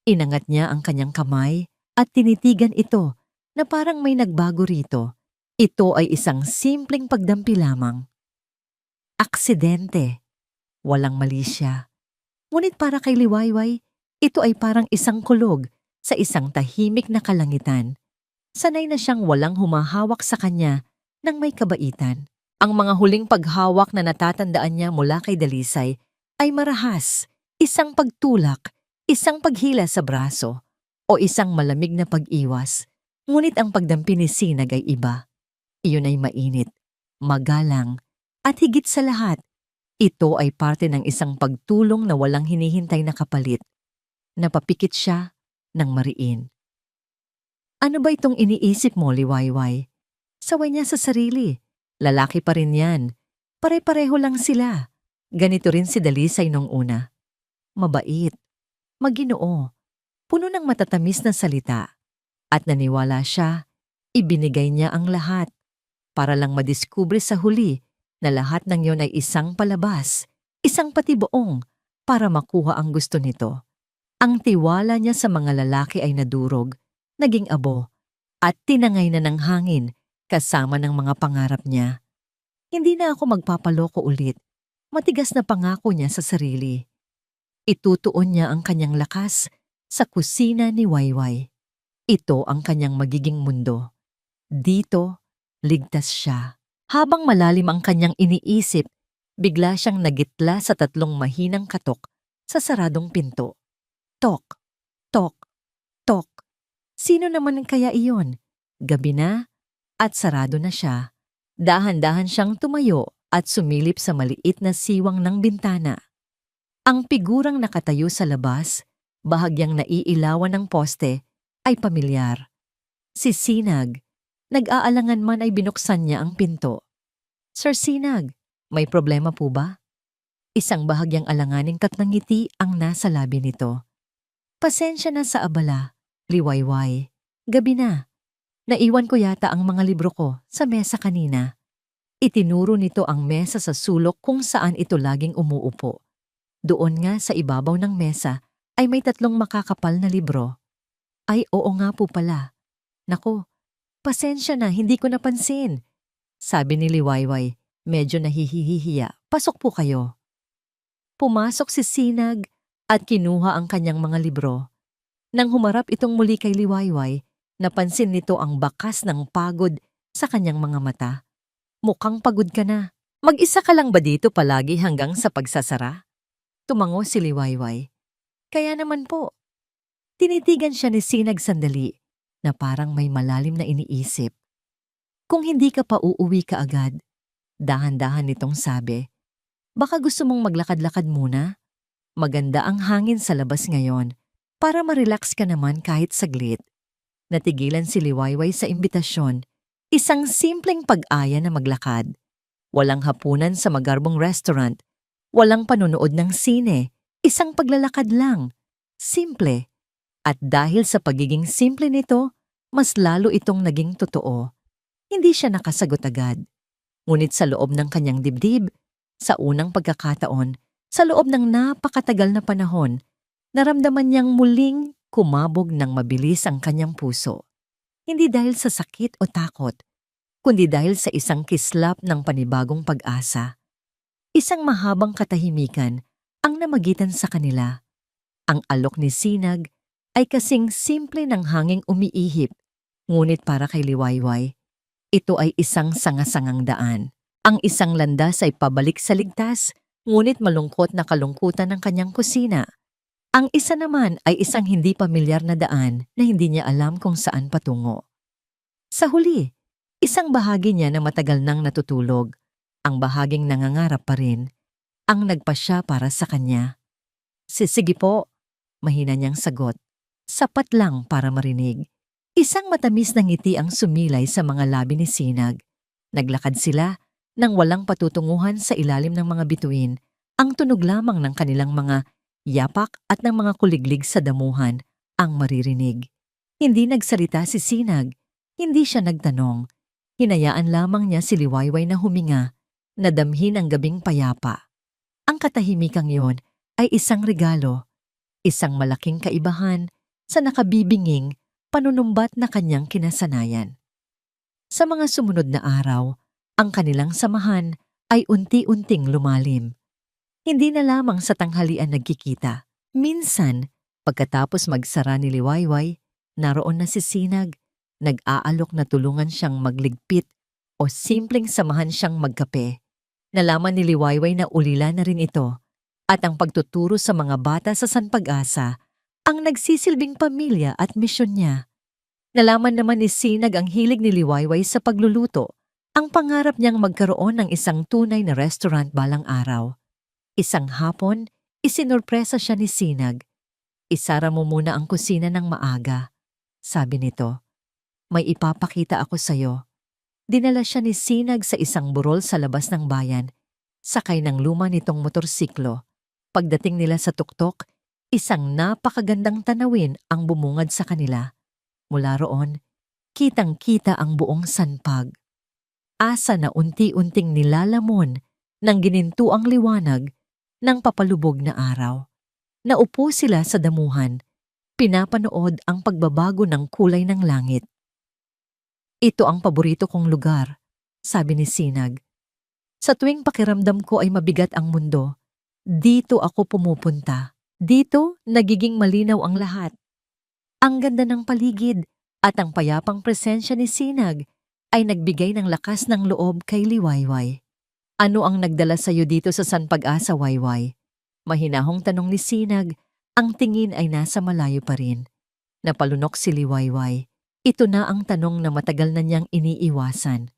Inangat niya ang kanyang kamay at tinitigan ito na parang may nagbago rito. Ito ay isang simpleng pagdampi lamang. Aksidente. Walang mali siya. Ngunit para kay Liwayway, ito ay parang isang kulog sa isang tahimik na kalangitan. Sanay na siyang walang humahawak sa kanya ng may kabaitan. Ang mga huling paghawak na natatandaan niya mula kay Dalisay ay marahas, isang pagtulak, isang paghila sa braso, o isang malamig na pag-iwas. Ngunit ang pagdampi ni Sinag ay iba. Iyon ay mainit, magalang, at higit sa lahat, ito ay parte ng isang pagtulong na walang hinihintay na kapalit. Napapikit siya ng mariin. Ano ba itong iniisip mo, Liwayway? Saway niya sa sarili. Lalaki pa rin yan. Pare-pareho lang sila. Ganito rin si Dalisay nung una. Mabait, maginoo, puno ng matatamis na salita. At naniwala siya, ibinigay niya ang lahat. Para lang madiskubre sa huli na lahat ng yon ay isang palabas, isang patiboong para makuha ang gusto nito. Ang tiwala niya sa mga lalaki ay nadurog, naging abo, at tinangay na ng hangin kasama ng mga pangarap niya. Hindi na ako magpapaloko ulit. Matigas na pangako niya sa sarili. Itutuon niya ang kanyang lakas sa kusina ni Wayway. Ito ang kanyang magiging mundo. Dito, ligtas siya. Habang malalim ang kanyang iniisip, bigla siyang nagitla sa tatlong mahinang katok sa saradong pinto. Tok, tok, tok. Sino naman kaya iyon? Gabi na at sarado na siya. Dahan-dahan siyang tumayo at sumilip sa maliit na siwang ng bintana. Ang figurang nakatayo sa labas, bahagyang naiilawan ng poste, ay pamilyar. Si Sinag. Nag-aalangan man ay binuksan niya ang pinto. Sir Sinag, may problema po ba? Isang bahagyang alanganing katnangiti ang nasa labi nito. Pasensya na sa abala, Liwayway. Gabi na. Naiwan ko yata ang mga libro ko sa mesa kanina. Itinuro nito ang mesa sa sulok kung saan ito laging umuupo. Doon nga sa ibabaw ng mesa ay may tatlong makakapal na libro. Ay oo nga po pala. Nako, pasensya na, hindi ko napansin. Sabi ni Liwayway, medyo nahihihiya. Pasok po kayo. Pumasok si Sinag at kinuha ang kanyang mga libro. Nang humarap itong muli kay Liwayway, napansin nito ang bakas ng pagod sa kanyang mga mata. Mukhang pagod ka na. Mag-isa ka lang ba dito palagi hanggang sa pagsasara? Tumango si Liwayway. Kaya naman po. Tinitigan siya ni Sinag sandali na parang may malalim na iniisip. Kung hindi ka pa uuwi ka agad, dahan-dahan nitong sabi, baka gusto mong maglakad-lakad muna? Maganda ang hangin sa labas ngayon para ma-relax ka naman kahit saglit. Natigilan si Liwayway sa imbitasyon, isang simpleng pag-aya na maglakad. Walang hapunan sa magarbong restaurant, walang panunood ng sine, isang paglalakad lang. Simple. At dahil sa pagiging simple nito, mas lalo itong naging totoo. Hindi siya nakasagot agad. Ngunit sa loob ng kanyang dibdib, sa unang pagkakataon, sa loob ng napakatagal na panahon, naramdaman niyang muling kumabog ng mabilis ang kanyang puso. Hindi dahil sa sakit o takot, kundi dahil sa isang kislap ng panibagong pag-asa. Isang mahabang katahimikan ang namagitan sa kanila. Ang alok ni Sinag ay kasing simple ng hanging umiihip, ngunit para kay Liwayway, ito ay isang sangasangang daan. Ang isang landas ay pabalik sa ligtas, ngunit malungkot na kalungkutan ng kanyang kusina. Ang isa naman ay isang hindi pamilyar na daan na hindi niya alam kung saan patungo. Sa huli, isang bahagi niya na matagal nang natutulog, ang bahaging nangangarap pa rin, ang nagpasya para sa kanya. Sige po, mahina niyang sagot. Sapat lang para marinig. Isang matamis na ngiti ang sumilay sa mga labi ni Sinag. Naglakad sila nang walang patutunguhan sa ilalim ng mga bituin, ang tunog lamang ng kanilang mga yapak at ng mga kuliglig sa damuhan ang maririnig. Hindi nagsalita si Sinag, hindi siya nagtanong. Hinayaan lamang niya si Liwayway na huminga, na damhin ang gabing payapa. Ang katahimikang yon ay isang regalo, isang malaking kaibahan sa nakabibinging panunumbat na kanyang kinasanayan. Sa mga sumunod na araw, ang kanilang samahan ay unti-unting lumalim. Hindi na lamang sa tanghalian nagkikita. Minsan, pagkatapos magsara ni Liwayway, naroon na si Sinag, nag-aalok na tulungan siyang magligpit o simpleng samahan siyang magkape. Nalaman ni Liwayway na ulila na rin ito at ang pagtuturo sa mga bata sa San Pag-asa ang nagsisilbing pamilya at misyon niya. Nalaman naman ni Sinag ang hilig ni Liwayway sa pagluluto, ang pangarap niyang magkaroon ng isang tunay na restaurant balang araw. Isang hapon, isinurpresa siya ni Sinag. Isara mo muna ang kusina ng maaga, sabi nito. May ipapakita ako sa'yo. Dinala siya ni Sinag sa isang burol sa labas ng bayan, sakay ng luma nitong motorsiklo. Pagdating nila sa tuktok, isang napakagandang tanawin ang bumungad sa kanila. Mula roon, kitang-kita ang buong Sanpag. Asa na unti-unting nilalamon ng ginintuang liwanag ng papalubog na araw. Naupo sila sa damuhan, pinapanood ang pagbabago ng kulay ng langit. Ito ang paborito kong lugar, sabi ni Sinag. Sa tuwing pakiramdam ko ay mabigat ang mundo, dito ako pumupunta. Dito nagiging malinaw ang lahat. Ang ganda ng paligid at ang payapang presensya ni Sinag ay nagbigay ng lakas ng loob kay Liwayway. Ano ang nagdala sa iyo dito sa San Pag-asa, Wayway? Mahinahong tanong ni Sinag, ang tingin ay nasa malayo pa rin. Napalunok si Liwayway. Ito na ang tanong na matagal na niyang iniiwasan.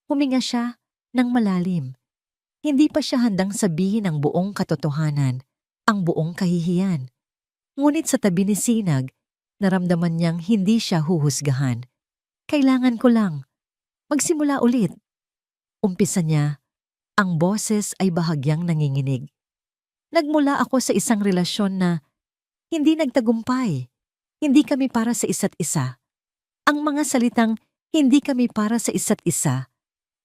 Huminga siya ng malalim. Hindi pa siya handang sabihin ang buong katotohanan, ang buong kahihiyan. Ngunit sa tabi ni Sinag, naramdaman niyang hindi siya huhusgahan. Kailangan ko lang. Magsimula ulit. Umpisa niya, ang boses ay bahagyang nanginginig. Nagmula ako sa isang relasyon na hindi nagtagumpay. Hindi kami para sa isa't isa. Ang mga salitang hindi kami para sa isa't isa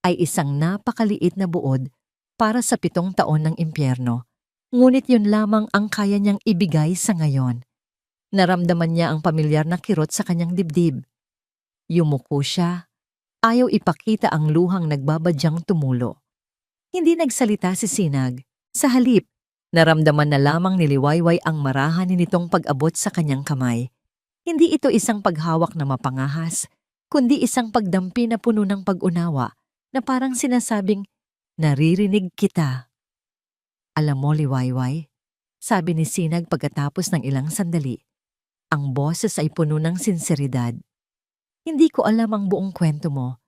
ay isang napakaliit na buod para sa 7 taon ng impyerno. Ngunit yun lamang ang kaya niyang ibigay sa ngayon. Naramdaman niya ang pamilyar na kirot sa kanyang dibdib. Yumuko siya. Ayaw ipakita ang luhang nagbabadyang tumulo. Hindi nagsalita si Sinag. Sa halip, naramdaman na lamang ni Liwayway ang marahan nitong pag-abot sa kanyang kamay. Hindi ito isang paghawak na mapangahas, kundi isang pagdampi na puno ng pag-unawa na parang sinasabing, naririnig kita. Alam mo, Liwayway, sabi ni Sinag pagkatapos ng ilang sandali, ang boses ay puno ng sinseridad. Hindi ko alam ang buong kwento mo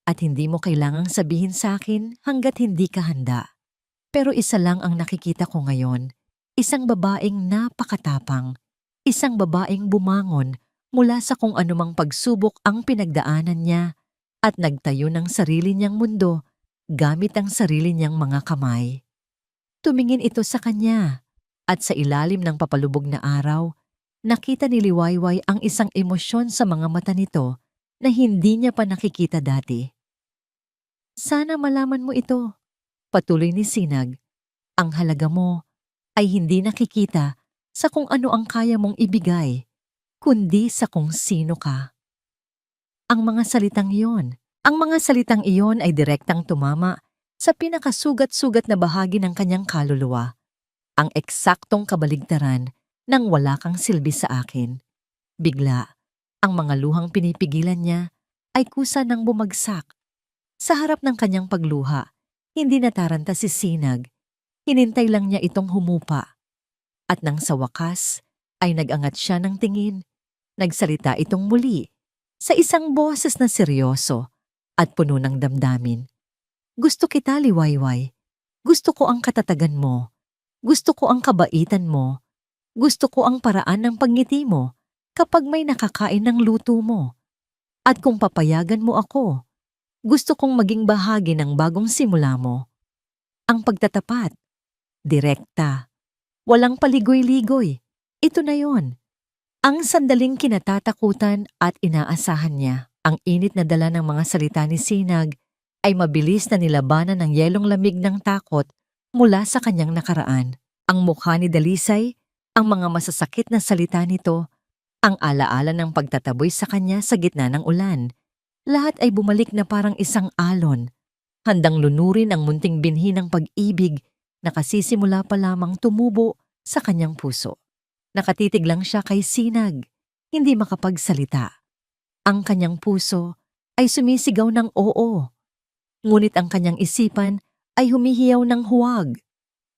at hindi mo kailangang sabihin sa akin hanggat hindi ka handa. Pero isa lang ang nakikita ko ngayon, isang babaeng napakatapang. Isang babaeng bumangon mula sa kung anumang pagsubok ang pinagdaanan niya at nagtayo ng sarili niyang mundo gamit ang sarili niyang mga kamay. Tumingin ito sa kanya at sa ilalim ng papalubog na araw, nakita ni Liwayway ang isang emosyon sa mga mata nito na hindi niya pa nakikita dati. Sana malaman mo ito, patuloy ni Sinag. Ang halaga mo ay hindi nakikita sa kung ano ang kaya mong ibigay, kundi sa kung sino ka. ang mga salitang iyon. Ang mga salitang iyon ay direktang tumama sa pinakasugat-sugat na bahagi ng kanyang kaluluwa. Ang eksaktong kabaligtaran ng wala kang silbi sa akin. Bigla, ang mga luhang pinipigilan niya ay kusa ng bumagsak. Sa harap ng kanyang pagluha, hindi nataranta si Sinag. Hinintay lang niya itong humupa. At nang sa wakas, ay nagangat siya ng tingin. Nagsalita itong muli, sa isang boses na seryoso at puno ng damdamin. Gusto kita, Liwayway. Gusto ko ang katatagan mo. Gusto ko ang kabaitan mo. Gusto ko ang paraan ng pagngiti mo kapag may nakakain ng luto mo. At kung papayagan mo ako, gusto kong maging bahagi ng bagong simula mo. Ang pagtatapat, direkta, walang paligoy-ligoy. Ito na yon. Ang sandaling kinatatakutan at inaasahan niya. Ang init na dala ng mga salita ni Sinag ay mabilis na nilabanan ng yelong lamig ng takot mula sa kanyang nakaraan. Ang mukha ni Dalisay, ang mga masasakit na salita nito, ang alaala ng pagtataboy sa kanya sa gitna ng ulan. Lahat ay bumalik na parang isang alon, handang lunurin ang munting binhi ng pag-ibig na kasisimula pa lamang tumubo sa kanyang puso. Nakatitig lang siya kay Sinag, hindi makapagsalita. Ang kanyang puso ay sumisigaw ng oo, ngunit ang kanyang isipan ay humihiyaw ng huwag.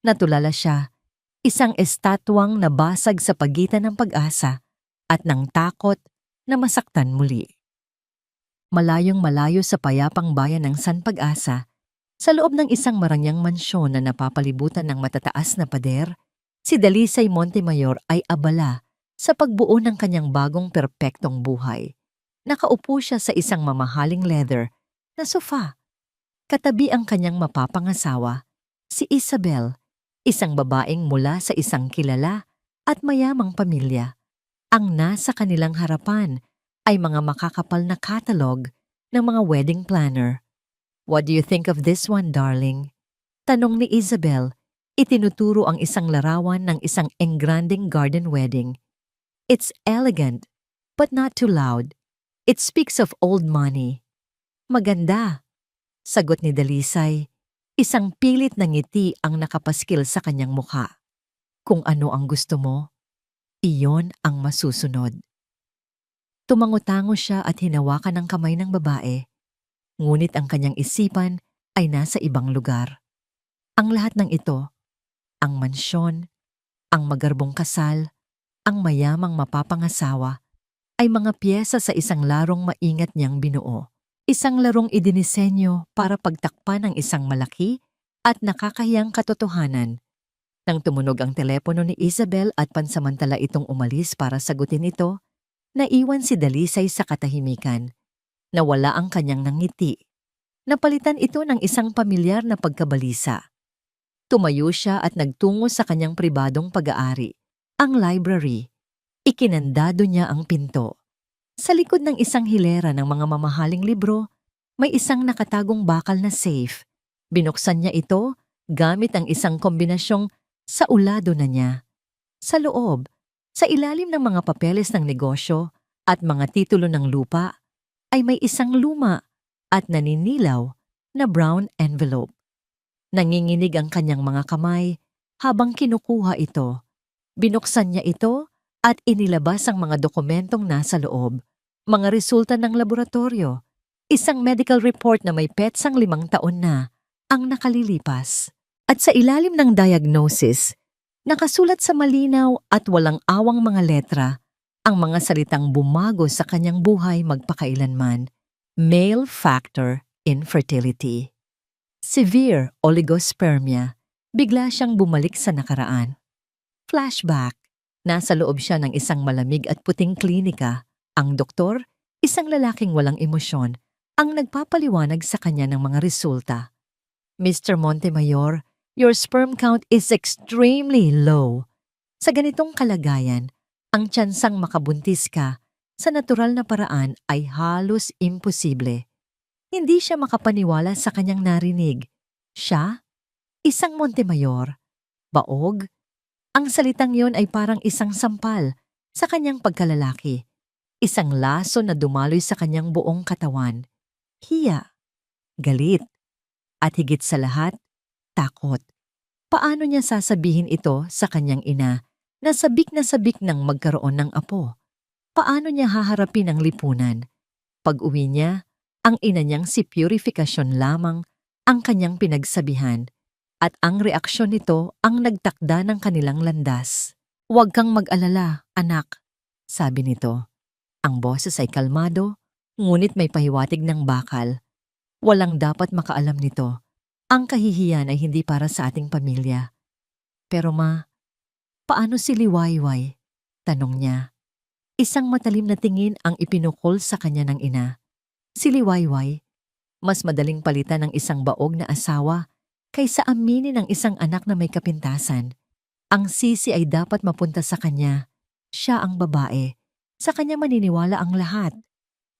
Natulala siya, isang estatwang nabasag sa pagitan ng pag-asa at ng takot na masaktan muli. Malayong malayo sa payapang bayan ng San Pag-asa, sa loob ng isang marangyang mansyon na napapalibutan ng matataas na pader, si Dalisay Montemayor ay abala sa pagbuo ng kanyang bagong perpektong buhay. Nakaupo siya sa isang mamahaling leather na sofa. Katabi ang kanyang mapapangasawa, si Isabel, isang babaeng mula sa isang kilala at mayamang pamilya. Ang nasa kanilang harapan ay mga makakapal na catalog ng mga wedding planner. "What do you think of this one, darling?" Tanong ni Isabel, itinuturo ang isang larawan ng isang engranding garden wedding. "It's elegant, but not too loud. It speaks of old money." "Maganda," sagot ni Dalisay. Isang pilit na ngiti ang nakapaskil sa kanyang mukha. "Kung ano ang gusto mo, iyon ang masusunod." Tumango-tango siya at hinawakan ang kamay ng babae. Ngunit ang kanyang isipan ay nasa ibang lugar. Ang lahat ng ito, ang mansyon, ang magarbong kasal, ang mayamang mapapangasawa, ay mga piyesa sa isang larong maingat niyang binuo. Isang larong idinisenyo para pagtakpan ng isang malaki at nakakahiyang katotohanan. Nang tumunog ang telepono ni Isabel at pansamantala itong umalis para sagutin ito, naiwan si Dalisay sa katahimikan. Nawala ang kanyang nangiti. Napalitan ito ng isang pamilyar na pagkabalisa. Tumayo siya at nagtungo sa kanyang pribadong pag-aari, ang library. Ikinandado niya ang pinto. Sa likod ng isang hilera ng mga mamahaling libro, may isang nakatagong bakal na safe. Binuksan niya ito gamit ang isang kombinasyong sa ulado na niya. Sa loob, sa ilalim ng mga papeles ng negosyo at mga titulo ng lupa, ay may isang luma at naninilaw na brown envelope. Nanginginig ang kanyang mga kamay habang kinukuha ito. Binuksan niya ito at inilabas ang mga dokumentong nasa loob, mga resulta ng laboratorio, isang medical report na may petsang 5 taon na ang nakalilipas. At sa ilalim ng diagnosis, nakasulat sa malinaw at walang awang mga letra ang mga salitang bumago sa kanyang buhay magpakailanman: male factor infertility. Severe oligospermia. Bigla siyang bumalik sa nakaraan. Flashback. Nasa loob siya ng isang malamig at puting klinika. Ang doktor, isang lalaking walang emosyon, ang nagpapaliwanag sa kanya ng mga resulta. "Mr. Montemayor, your sperm count is extremely low. Sa ganitong kalagayan, ang tsansang makabuntis ka sa natural na paraan ay halos imposible." Hindi siya makapaniwala sa kanyang narinig. Siya? Isang Montemayor? Baog? Ang salitang yon ay parang isang sampal sa kanyang pagkalalaki. Isang laso na dumaloy sa kanyang buong katawan. Hiya, galit, at higit sa lahat, takot. Paano niya sasabihin ito sa kanyang ina na sabik ng magkaroon ng apo? Paano niya haharapin ang lipunan? Pag-uwi niya, ang ina niyang si Purification lamang ang kanyang pinagsabihan at ang reaksyon nito ang nagtakda ng kanilang landas. "Huwag kang mag-alala, anak," sabi nito. Ang boses ay kalmado, ngunit may pahiwatig ng bakal. Walang dapat makaalam nito. Ang kahihiyan ay hindi para sa ating pamilya. "Pero ma, paano si Liwayway?" tanong niya. Isang matalim na tingin ang ipinukol sa kanya ng ina. Si Liwayway, mas madaling palitan ng isang baog na asawa kaysa aminin ng isang anak na may kapintasan. Ang sisi ay dapat mapunta sa kanya. Siya ang babae. Sa kanya maniniwala ang lahat.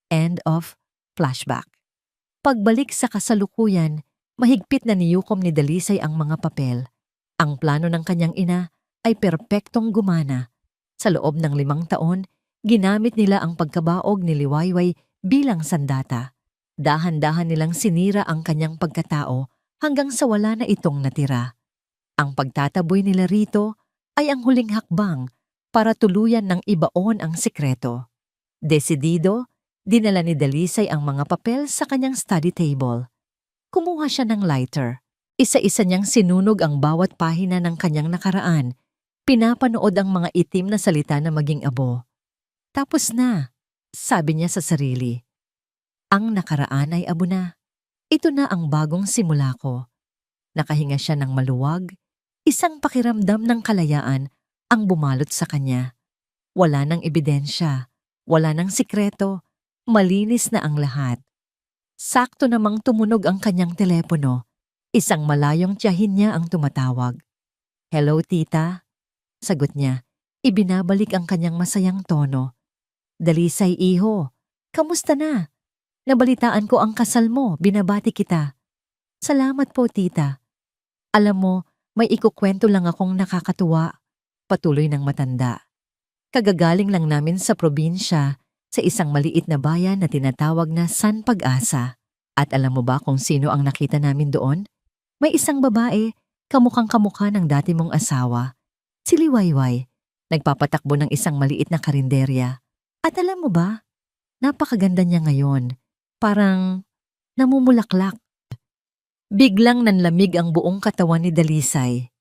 End of flashback. Pagbalik sa kasalukuyan, mahigpit na niyukom ni Dalisay ang mga papel. Ang plano ng kanyang ina ay perpektong gumana. Sa loob ng 5 taon, ginamit nila ang pagkabaog ni Liwayway bilang sandata. Dahan-dahan nilang sinira ang kanyang pagkatao hanggang sa wala na itong natira. Ang pagtataboy nila rito ay ang huling hakbang para tuluyan ng ibaon ang sikreto. Desidido, dinala ni Dalisay ang mga papel sa kanyang study table. Kumuha siya ng lighter. Isa-isa niyang sinunog ang bawat pahina ng kanyang nakaraan. Pinapanood ang mga itim na salita na maging abo. "Tapos na," sabi niya sa sarili. "Ang nakaraan ay abo na. Ito na ang bagong simula ko." Nakahinga siya ng maluwag. Isang pakiramdam ng kalayaan ang bumalot sa kanya. Wala nang ebidensya, wala nang sikreto, malinis na ang lahat. Sakto namang tumunog ang kanyang telepono. Isang malayong tiyahin niya ang tumatawag. "Hello, tita," sagot niya. Ibinabalik ang kanyang masayang tono. "Dalisay, iho. Kamusta na? Nabalitaan ko ang kasal mo, binabati kita." "Salamat po, tita. Alam mo, may ikukwento lang akong nakakatuwa," patuloy ng matanda. "Kagagaling lang namin sa probinsya, sa isang maliit na bayan na tinatawag na San Pag-asa. At alam mo ba kung sino ang nakita namin doon? May isang babae, kamukhang-kamukha ng dati mong asawa. Si Liwayway, nagpapatakbo ng isang maliit na karinderya. At alam mo ba, napakaganda niya ngayon. Parang namumulaklak." Biglang nanlamig ang buong katawan ni Dalisay.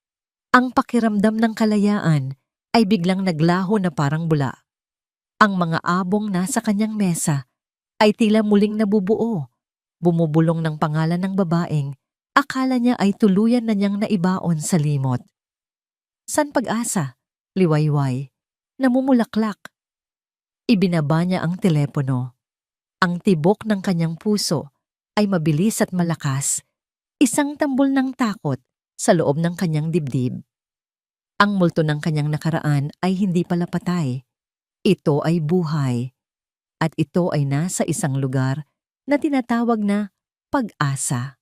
Ang pakiramdam ng kalayaan ay biglang naglaho na parang bula. Ang mga abong nasa kanyang mesa ay tila muling nabubuo. Bumubulong ng pangalan ng babaeng akala niya ay tuluyan na niyang naibaon sa limot. San Pag-asa, Liwayway, namumulaklak. Ibinaba niya ang telepono. Ang tibok ng kanyang puso ay mabilis at malakas. Isang tambol ng takot sa loob ng kanyang dibdib. Ang multo ng kanyang nakaraan ay hindi pala patay. Ito ay buhay. At ito ay nasa isang lugar na tinatawag na pag-asa.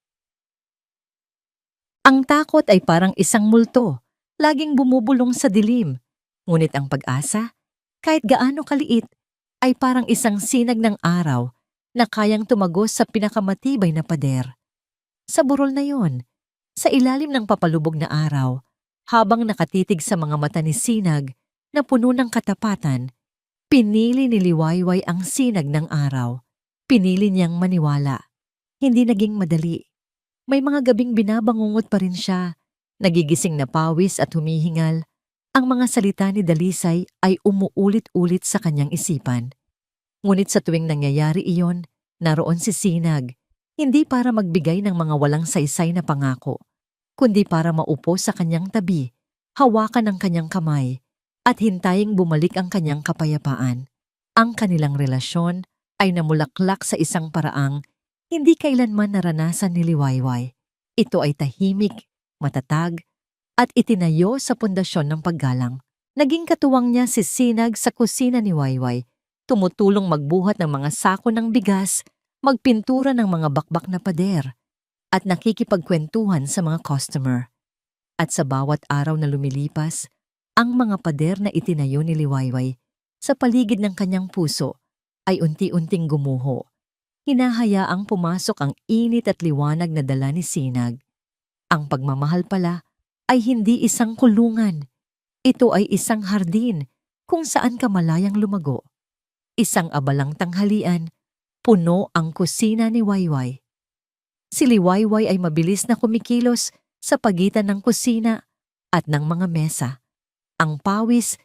Ang takot ay parang isang multo, laging bumubulong sa dilim. Ngunit ang pag-asa, kahit gaano kaliit, ay parang isang sinag ng araw na kayang tumagos sa pinakamatibay na pader. Sa burol na yon, sa ilalim ng papalubog na araw, habang nakatitig sa mga mata ni Sinag na puno ng katapatan, pinili ni Liwayway ang sinag ng araw. Pinili niyang maniwala. Hindi naging madali. May mga gabing binabangungot pa rin siya, nagigising na pawis at humihingal. Ang mga salita ni Dalisay ay umuulit-ulit sa kanyang isipan. Ngunit sa tuwing nangyayari iyon, naroon si Sinag. Hindi para magbigay ng mga walang saysay na pangako, kundi para maupo sa kanyang tabi, hawakan ang kanyang kamay, at hintaying bumalik ang kanyang kapayapaan. Ang kanilang relasyon ay namulaklak sa isang paraang hindi kailanman naranasan ni Liwayway. Ito ay tahimik, matatag, at itinayo sa pundasyon ng paggalang. Naging katuwang niya si Sinag sa kusina ni Wayway, tumutulong magbuhat ng mga sako ng bigas, magpintura ng mga bakbak na pader, at nakikipagkwentuhan sa mga customer. At sa bawat araw na lumilipas, ang mga pader na itinayo ni Liwayway sa paligid ng kanyang puso ay unti-unting gumuho. Hinahayaang pumasok ang init at liwanag na dala ni Sinag. Ang pagmamahal pala ay hindi isang kulungan. Ito ay isang hardin kung saan ka malayang lumago. Isang abalang tanghalian, puno ang kusina ni Wayway. Si Liwayway ay mabilis na kumikilos sa pagitan ng kusina at ng mga mesa. Ang pawis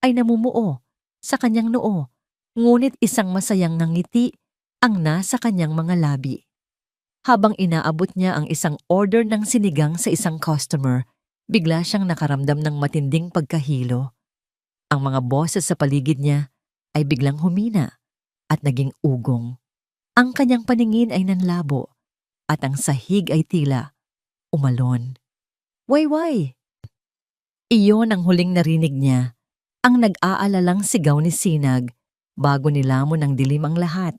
ay namumuo sa kanyang noo, ngunit isang masayang ngiti ang nasa kanyang mga labi. Habang inaabot niya ang isang order ng sinigang sa isang customer, bigla siyang nakaramdam ng matinding pagkahilo. Ang mga boses sa paligid niya ay biglang humina at naging ugong. Ang kanyang paningin ay nanlabo at ang sahig ay tila umalon. Wayway! Iyon ang huling narinig niya, ang nag-aalalang sigaw ni Sinag bago nilamon ng dilim ang lahat.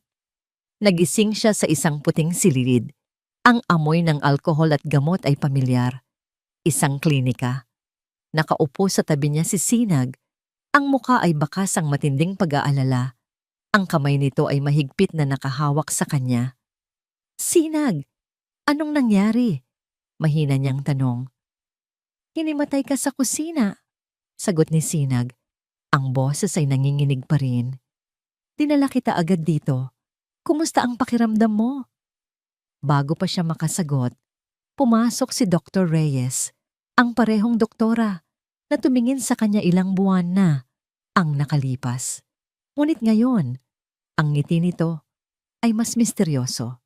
Nagising siya sa isang puting silid. Ang amoy ng alkohol at gamot ay pamilyar. Isang klinika. Nakaupo sa tabi niya si Sinag. Ang muka ay bakas ang matinding pag-aalala. Ang kamay nito ay mahigpit na nakahawak sa kanya. Sinag, anong nangyari? Mahina niyang tanong. Hinimatay ka sa kusina, sagot ni Sinag. Ang boses ay nanginginig pa rin. Dinala kita agad dito. Kumusta ang pakiramdam mo? Bago pa siya makasagot, pumasok si Dr. Reyes, ang parehong doktora na tumingin sa kanya ilang buwan na ang nakalipas. Ngunit ngayon, ang ngiti nito ay mas misteryoso.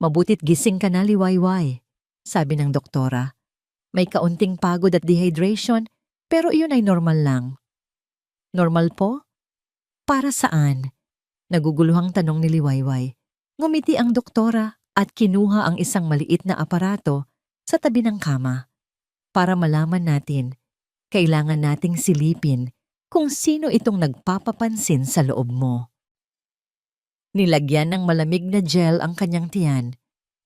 Mabutit gising ka na, Liwayway, sabi ng doktora. May kaunting pagod at dehydration, pero iyon ay normal lang. Normal po? Para saan? Naguguluhang tanong ni Liwayway. Ngumiti ang doktora at kinuha ang isang maliit na aparato sa tabi ng kama. Para malaman natin, kailangan nating silipin kung sino itong nagpapapansin sa loob mo. Nilagyan ng malamig na gel ang kanyang tiyan.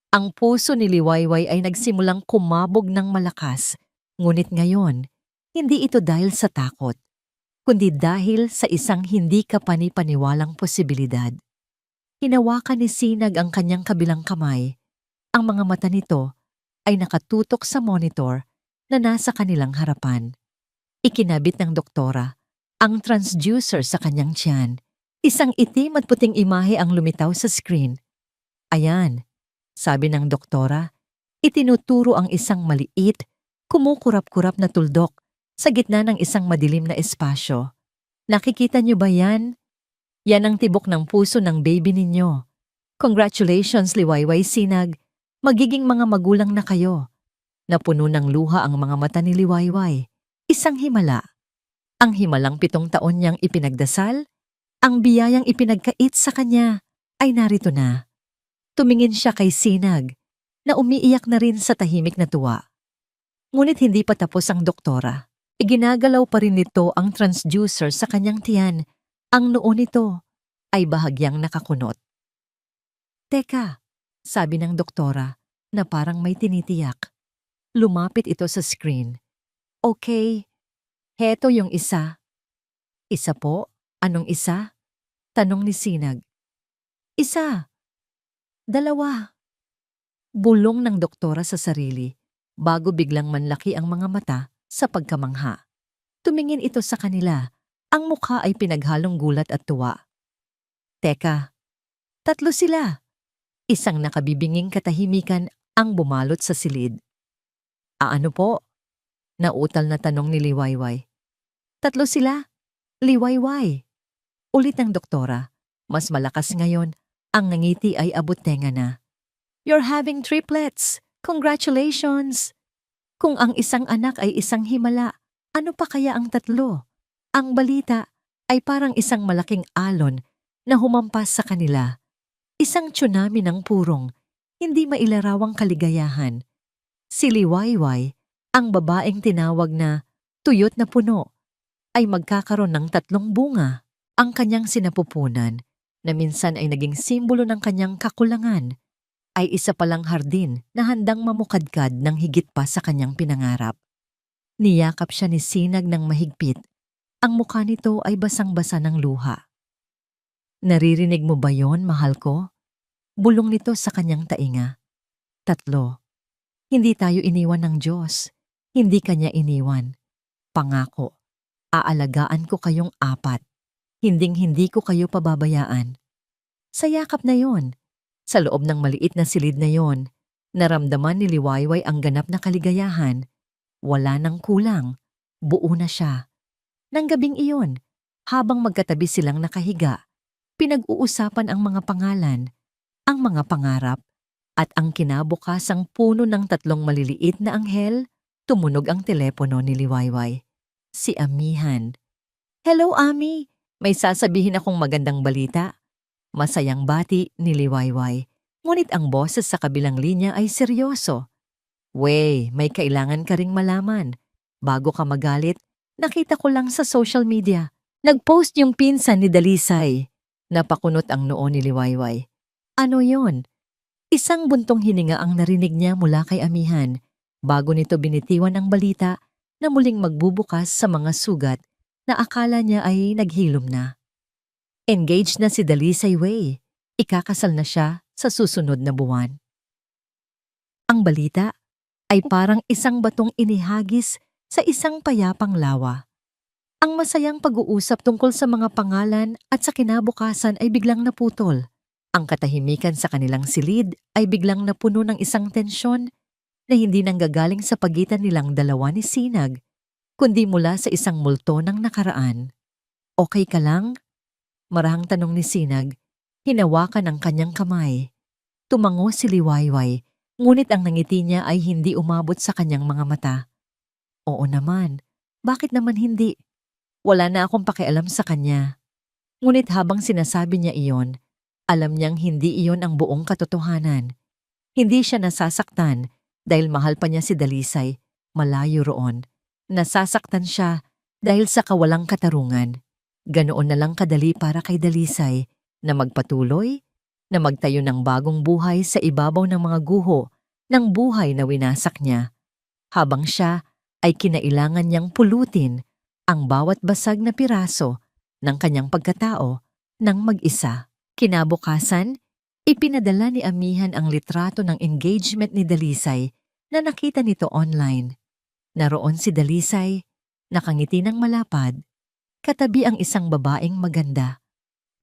Ang puso ni Liwayway ay nagsimulang kumabog ng malakas, ngunit ngayon, hindi ito dahil sa takot, kundi dahil sa isang hindi kapani-paniwalang posibilidad. Hinawakan ni Sinag ang kanyang kabilang kamay. Ang mga mata nito ay nakatutok sa monitor na nasa kanilang harapan. Ikinabit ng doktora ang transducer sa kanyang tiyan. Isang itim at puting imahe ang lumitaw sa screen. Ayan, sabi ng doktora, itinuturo ang isang maliit, kumukurap-kurap na tuldok sa gitna ng isang madilim na espasyo. Nakikita niyo ba yan? Yan ang tibok ng puso ng baby ninyo. Congratulations, Liwayway Sinag. Magiging mga magulang na kayo. Napuno ng luha ang mga mata ni Liwayway. Isang himala. Ang himalang 7 taon niyang ipinagdasal, ang biyayang ipinagkait sa kanya ay narito na. Tumingin siya kay Sinag na umiiyak na rin sa tahimik na tuwa. Ngunit hindi pa tapos ang doktora. Iginagalaw pa rin nito ang transducer sa kanyang tiyan. Ang noo nito ay bahagyang nakakunot. Teka, sabi ng doktora na parang may tinitiyak. Lumapit ito sa screen. Okay, heto yung isa. Isa po? Anong isa? Tanong ni Sinag. Isa. 2. Bulong ng doktora sa sarili bago biglang manlaki ang mga mata sa pagkamangha. Tumingin ito sa kanila. Ang mukha ay pinaghalong gulat at tuwa. Teka, 3 sila. Isang nakabibinging katahimikan ang bumalot sa silid. Ano po? Nautal na tanong ni Liwayway. 3 sila. Liwayway. Ulit ng doktora. Mas malakas ngayon. Ang ngiti ay abot tenga na. You're having triplets! Congratulations! Kung ang isang anak ay isang himala, ano pa kaya ang 3? Ang balita ay parang isang malaking alon na humampas sa kanila. Isang tsunami ng purong, hindi mailarawang kaligayahan. Si Liwayway, ang babaeng tinawag na tuyot na puno, ay magkakaroon ng 3 bunga. Ang kanyang sinapupunan, na minsan ay naging simbolo ng kanyang kakulangan, ay isa palang hardin na handang mamukadkad ng higit pa sa kanyang pinangarap. Niyakap siya ni Sinag ng mahigpit. Ang mukha nito ay basang-basa ng luha. Naririnig mo ba yon, mahal ko? Bulong nito sa kanyang tainga. 3, hindi tayo iniwan ng Diyos. Hindi kanya iniwan. Pangako, aalagaan ko kayong 4. Hinding-hindi ko kayo pababayaan. Sa yakap na yon, sa loob ng maliit na silid na yon, naramdaman ni Liwayway ang ganap na kaligayahan. Wala nang kulang. Buo na siya. Nang gabing iyon, habang magkatabi silang nakahiga, pinag-uusapan ang mga pangalan, ang mga pangarap, at ang kinabukasang puno ng 3 maliliit na anghel. Tumunog ang telepono ni Liwayway. Si Amihan. Hello, Ami! May sasabihin akong magandang balita. Masayang bati ni Liwayway. Ngunit ang boses sa kabilang linya ay seryoso. Wey, may kailangan ka ring malaman. Bago ka magalit, nakita ko lang sa social media. Nag-post yung pinsan ni Dalisay. Napakunot ang noo ni Liwayway. Ano yon? Isang buntong hininga ang narinig niya mula kay Amihan bago nito binitiwan ang balita na muling magbubukas sa mga sugat na akala niya ay naghilom na. Engaged na si Dalisay Way. Ikakasal na siya sa susunod na buwan. Ang balita ay parang isang batong inihagis sa isang payapang lawa. Ang masayang pag-uusap tungkol sa mga pangalan at sa kinabukasan ay biglang naputol. Ang katahimikan sa kanilang silid ay biglang napuno ng isang tensyon na hindi nanggagaling sa pagitan nilang dalawa ni Sinag, kundi mula sa isang multo ng nakaraan. Okay ka lang? Marahang tanong ni Sinag, hinawakan ang kanyang kamay. Tumango si Liwayway, ngunit ang nangiti niya ay hindi umabot sa kanyang mga mata. Oo naman, bakit naman hindi? Wala na akong pakialam sa kanya. Ngunit habang sinasabi niya iyon, alam niyang hindi iyon ang buong katotohanan. Hindi siya nasasaktan dahil mahal pa niya si Dalisay, malayo roon. Nasasaktan siya dahil sa kawalang katarungan. Ganoon na lang kadali para kay Dalisay na magpatuloy, na magtayo ng bagong buhay sa ibabaw ng mga guho ng buhay na winasak niya. Habang siya ay kinailangan niyang pulutin ang bawat basag na piraso ng kanyang pagkatao ng mag-isa. Kinabukasan, ipinadala ni Amihan ang litrato ng engagement ni Dalisay na nakita nito online. Naroon si Dalisay, nakangiti ng malapad, katabi ang isang babaeng maganda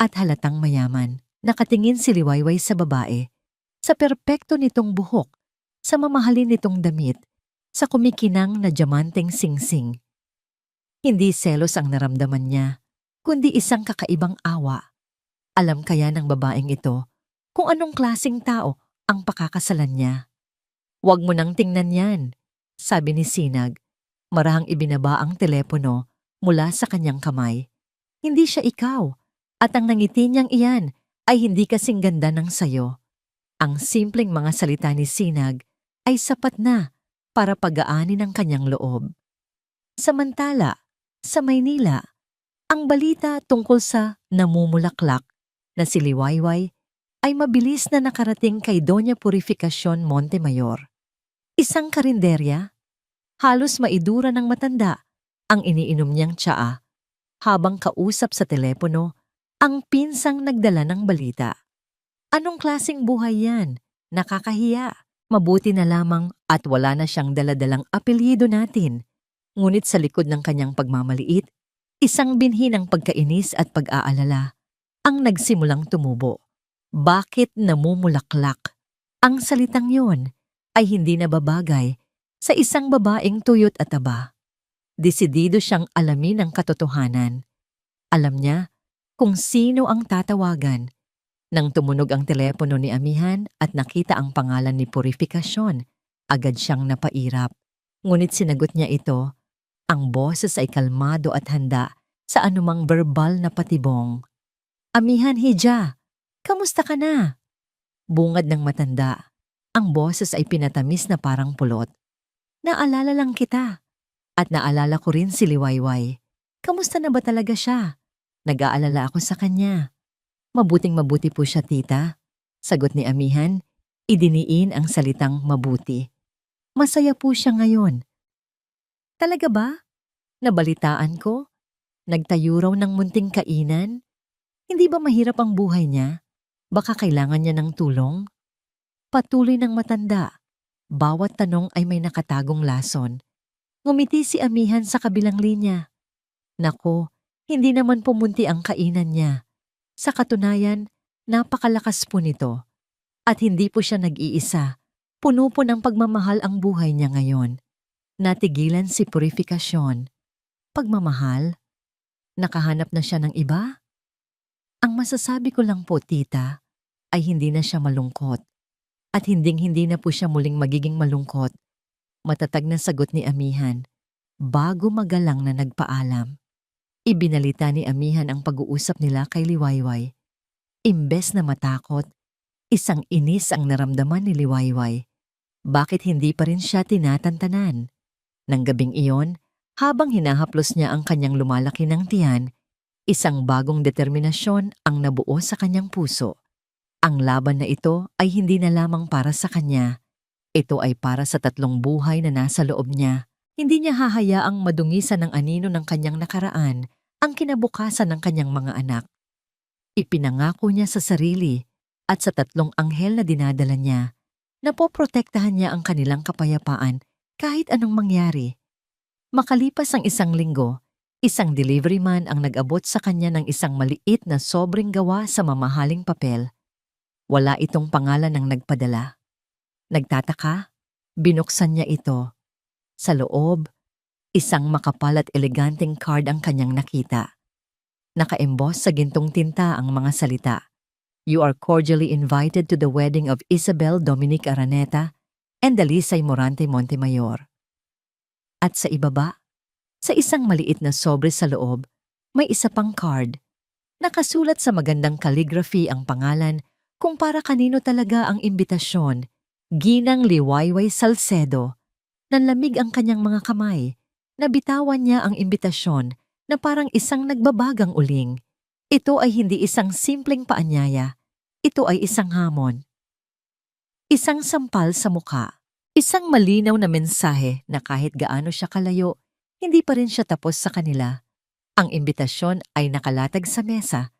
at halatang mayaman. Nakatingin si Liwayway sa babae, sa perpekto nitong buhok, sa mamahalin nitong damit, sa kumikinang na diamanteng singsing. Hindi selos ang naramdaman niya, kundi isang kakaibang awa. Alam kaya ng babaeng ito kung anong klaseng tao ang pakakasalan niya. Huwag mo nang tingnan yan, sabi ni Sinag. Marahang ibinaba ang telepono mula sa kanyang kamay. Hindi siya ikaw, at ang nangiti niyang iyan ay hindi kasing ganda ng sayo. Ang simpleng mga salita ni Sinag ay sapat na para pagaanin ang kanyang loob. Samantala, sa Maynila, ang balita tungkol sa namumulaklak na si Liwayway ay mabilis na nakarating kay Doña Purificacion Montemayor. Isang karinderya, halos maidura ng matanda ang iniinom niyang tsaa, habang kausap sa telepono ang pinsang nagdala ng balita. Anong klaseng buhay yan? Nakakahiya. Mabuti na lamang at wala na siyang daladalang apelyido natin. Ngunit sa likod ng kanyang pagmamaliit, isang binhi ng pagkainis at pag-aalala ang nagsimulang tumubo. Bakit namumulaklak? Ang salitang yon ay hindi nababagay sa isang babaeng tuyot at taba. Desidido siyang alamin ang katotohanan. Alam niya kung sino ang tatawagan. Nang tumunog ang telepono ni Amihan at nakita ang pangalan ni Purificacion, agad siyang napairap. Ngunit sinagot niya ito, ang boses ay kalmado at handa sa anumang verbal na patibong. Amihan Hija, kamusta ka na? Bungad ng matanda. Ang boses ay pinatamis na parang pulot. Naalala lang kita. At naalala ko rin si Liwayway. Kamusta na ba talaga siya? Nag-aalala ako sa kanya. Mabuting mabuti po siya, tita. Sagot ni Amihan, idiniin ang salitang mabuti. Masaya po siya ngayon. Talaga ba? Nabalitaan ko? Nagtayo raw ng munting kainan? Hindi ba mahirap ang buhay niya? Baka kailangan niya ng tulong? Patuloy ng matanda. Bawat tanong ay may nakatagong lason. Ngumiti si amihan sa kabilang linya. Nako, hindi naman pumunti ang kainan niya. Sa katunayan, napakalakas po nito. At hindi po siya nag-iisa. Puno po ng pagmamahal ang buhay niya ngayon. Natigilan si purifikasyon. Pagmamahal? Nakahanap na siya ng iba? Ang masasabi ko lang po, tita, ay hindi na siya malungkot. At hinding-hindi na po siya muling magiging malungkot. Matatag na sagot ni amihan, bago magalang na nagpaalam. Ibinalita ni amihan ang pag-uusap nila kay Liwayway. Imbes na matakot, isang inis ang naramdaman ni Liwayway. Bakit hindi pa rin siya tinatantanan? Nang gabing iyon, habang hinahaplos niya ang kanyang lumalaki ng tiyan, isang bagong determinasyon ang nabuo sa kanyang puso. Ang laban na ito ay hindi na lamang para sa kanya. Ito ay para sa tatlong buhay na nasa loob niya. Hindi niya hahayaang madungisan ng anino ng kanyang nakaraan ang kinabukasan ng kanyang mga anak. Ipinangako niya sa sarili at sa tatlong anghel na dinadala niya na poprotektahan niya ang kanilang kapayapaan kahit anong mangyari. Makalipas ang isang linggo, isang delivery man ang nag-abot sa kanya ng isang maliit na sobrang gawa sa mamahaling papel. Wala itong pangalan ng nagpadala. Nagtataka, binuksan niya ito. Sa loob, isang makapal at eleganteng card ang kanyang nakita. Naka-emboss sa gintong tinta ang mga salita. You are cordially invited to the wedding of Isabel Dominic Araneta and Dalisay Morante Montemayor. At sa ibaba, sa isang maliit na sobre sa loob, may isa pang card. Nakasulat sa magandang calligraphy ang pangalan kung para kanino talaga ang imbitasyon. Ginang Liwayway Salcedo. Nanlamig ang kanyang mga kamay. Nabitawan niya ang imbitasyon na parang isang nagbabagang uling. Ito ay hindi isang simpleng paanyaya. Ito ay isang hamon. Isang sampal sa mukha. Isang malinaw na mensahe na kahit gaano siya kalayo, hindi pa rin siya tapos sa kanila. Ang imbitasyon ay nakalatag sa mesa.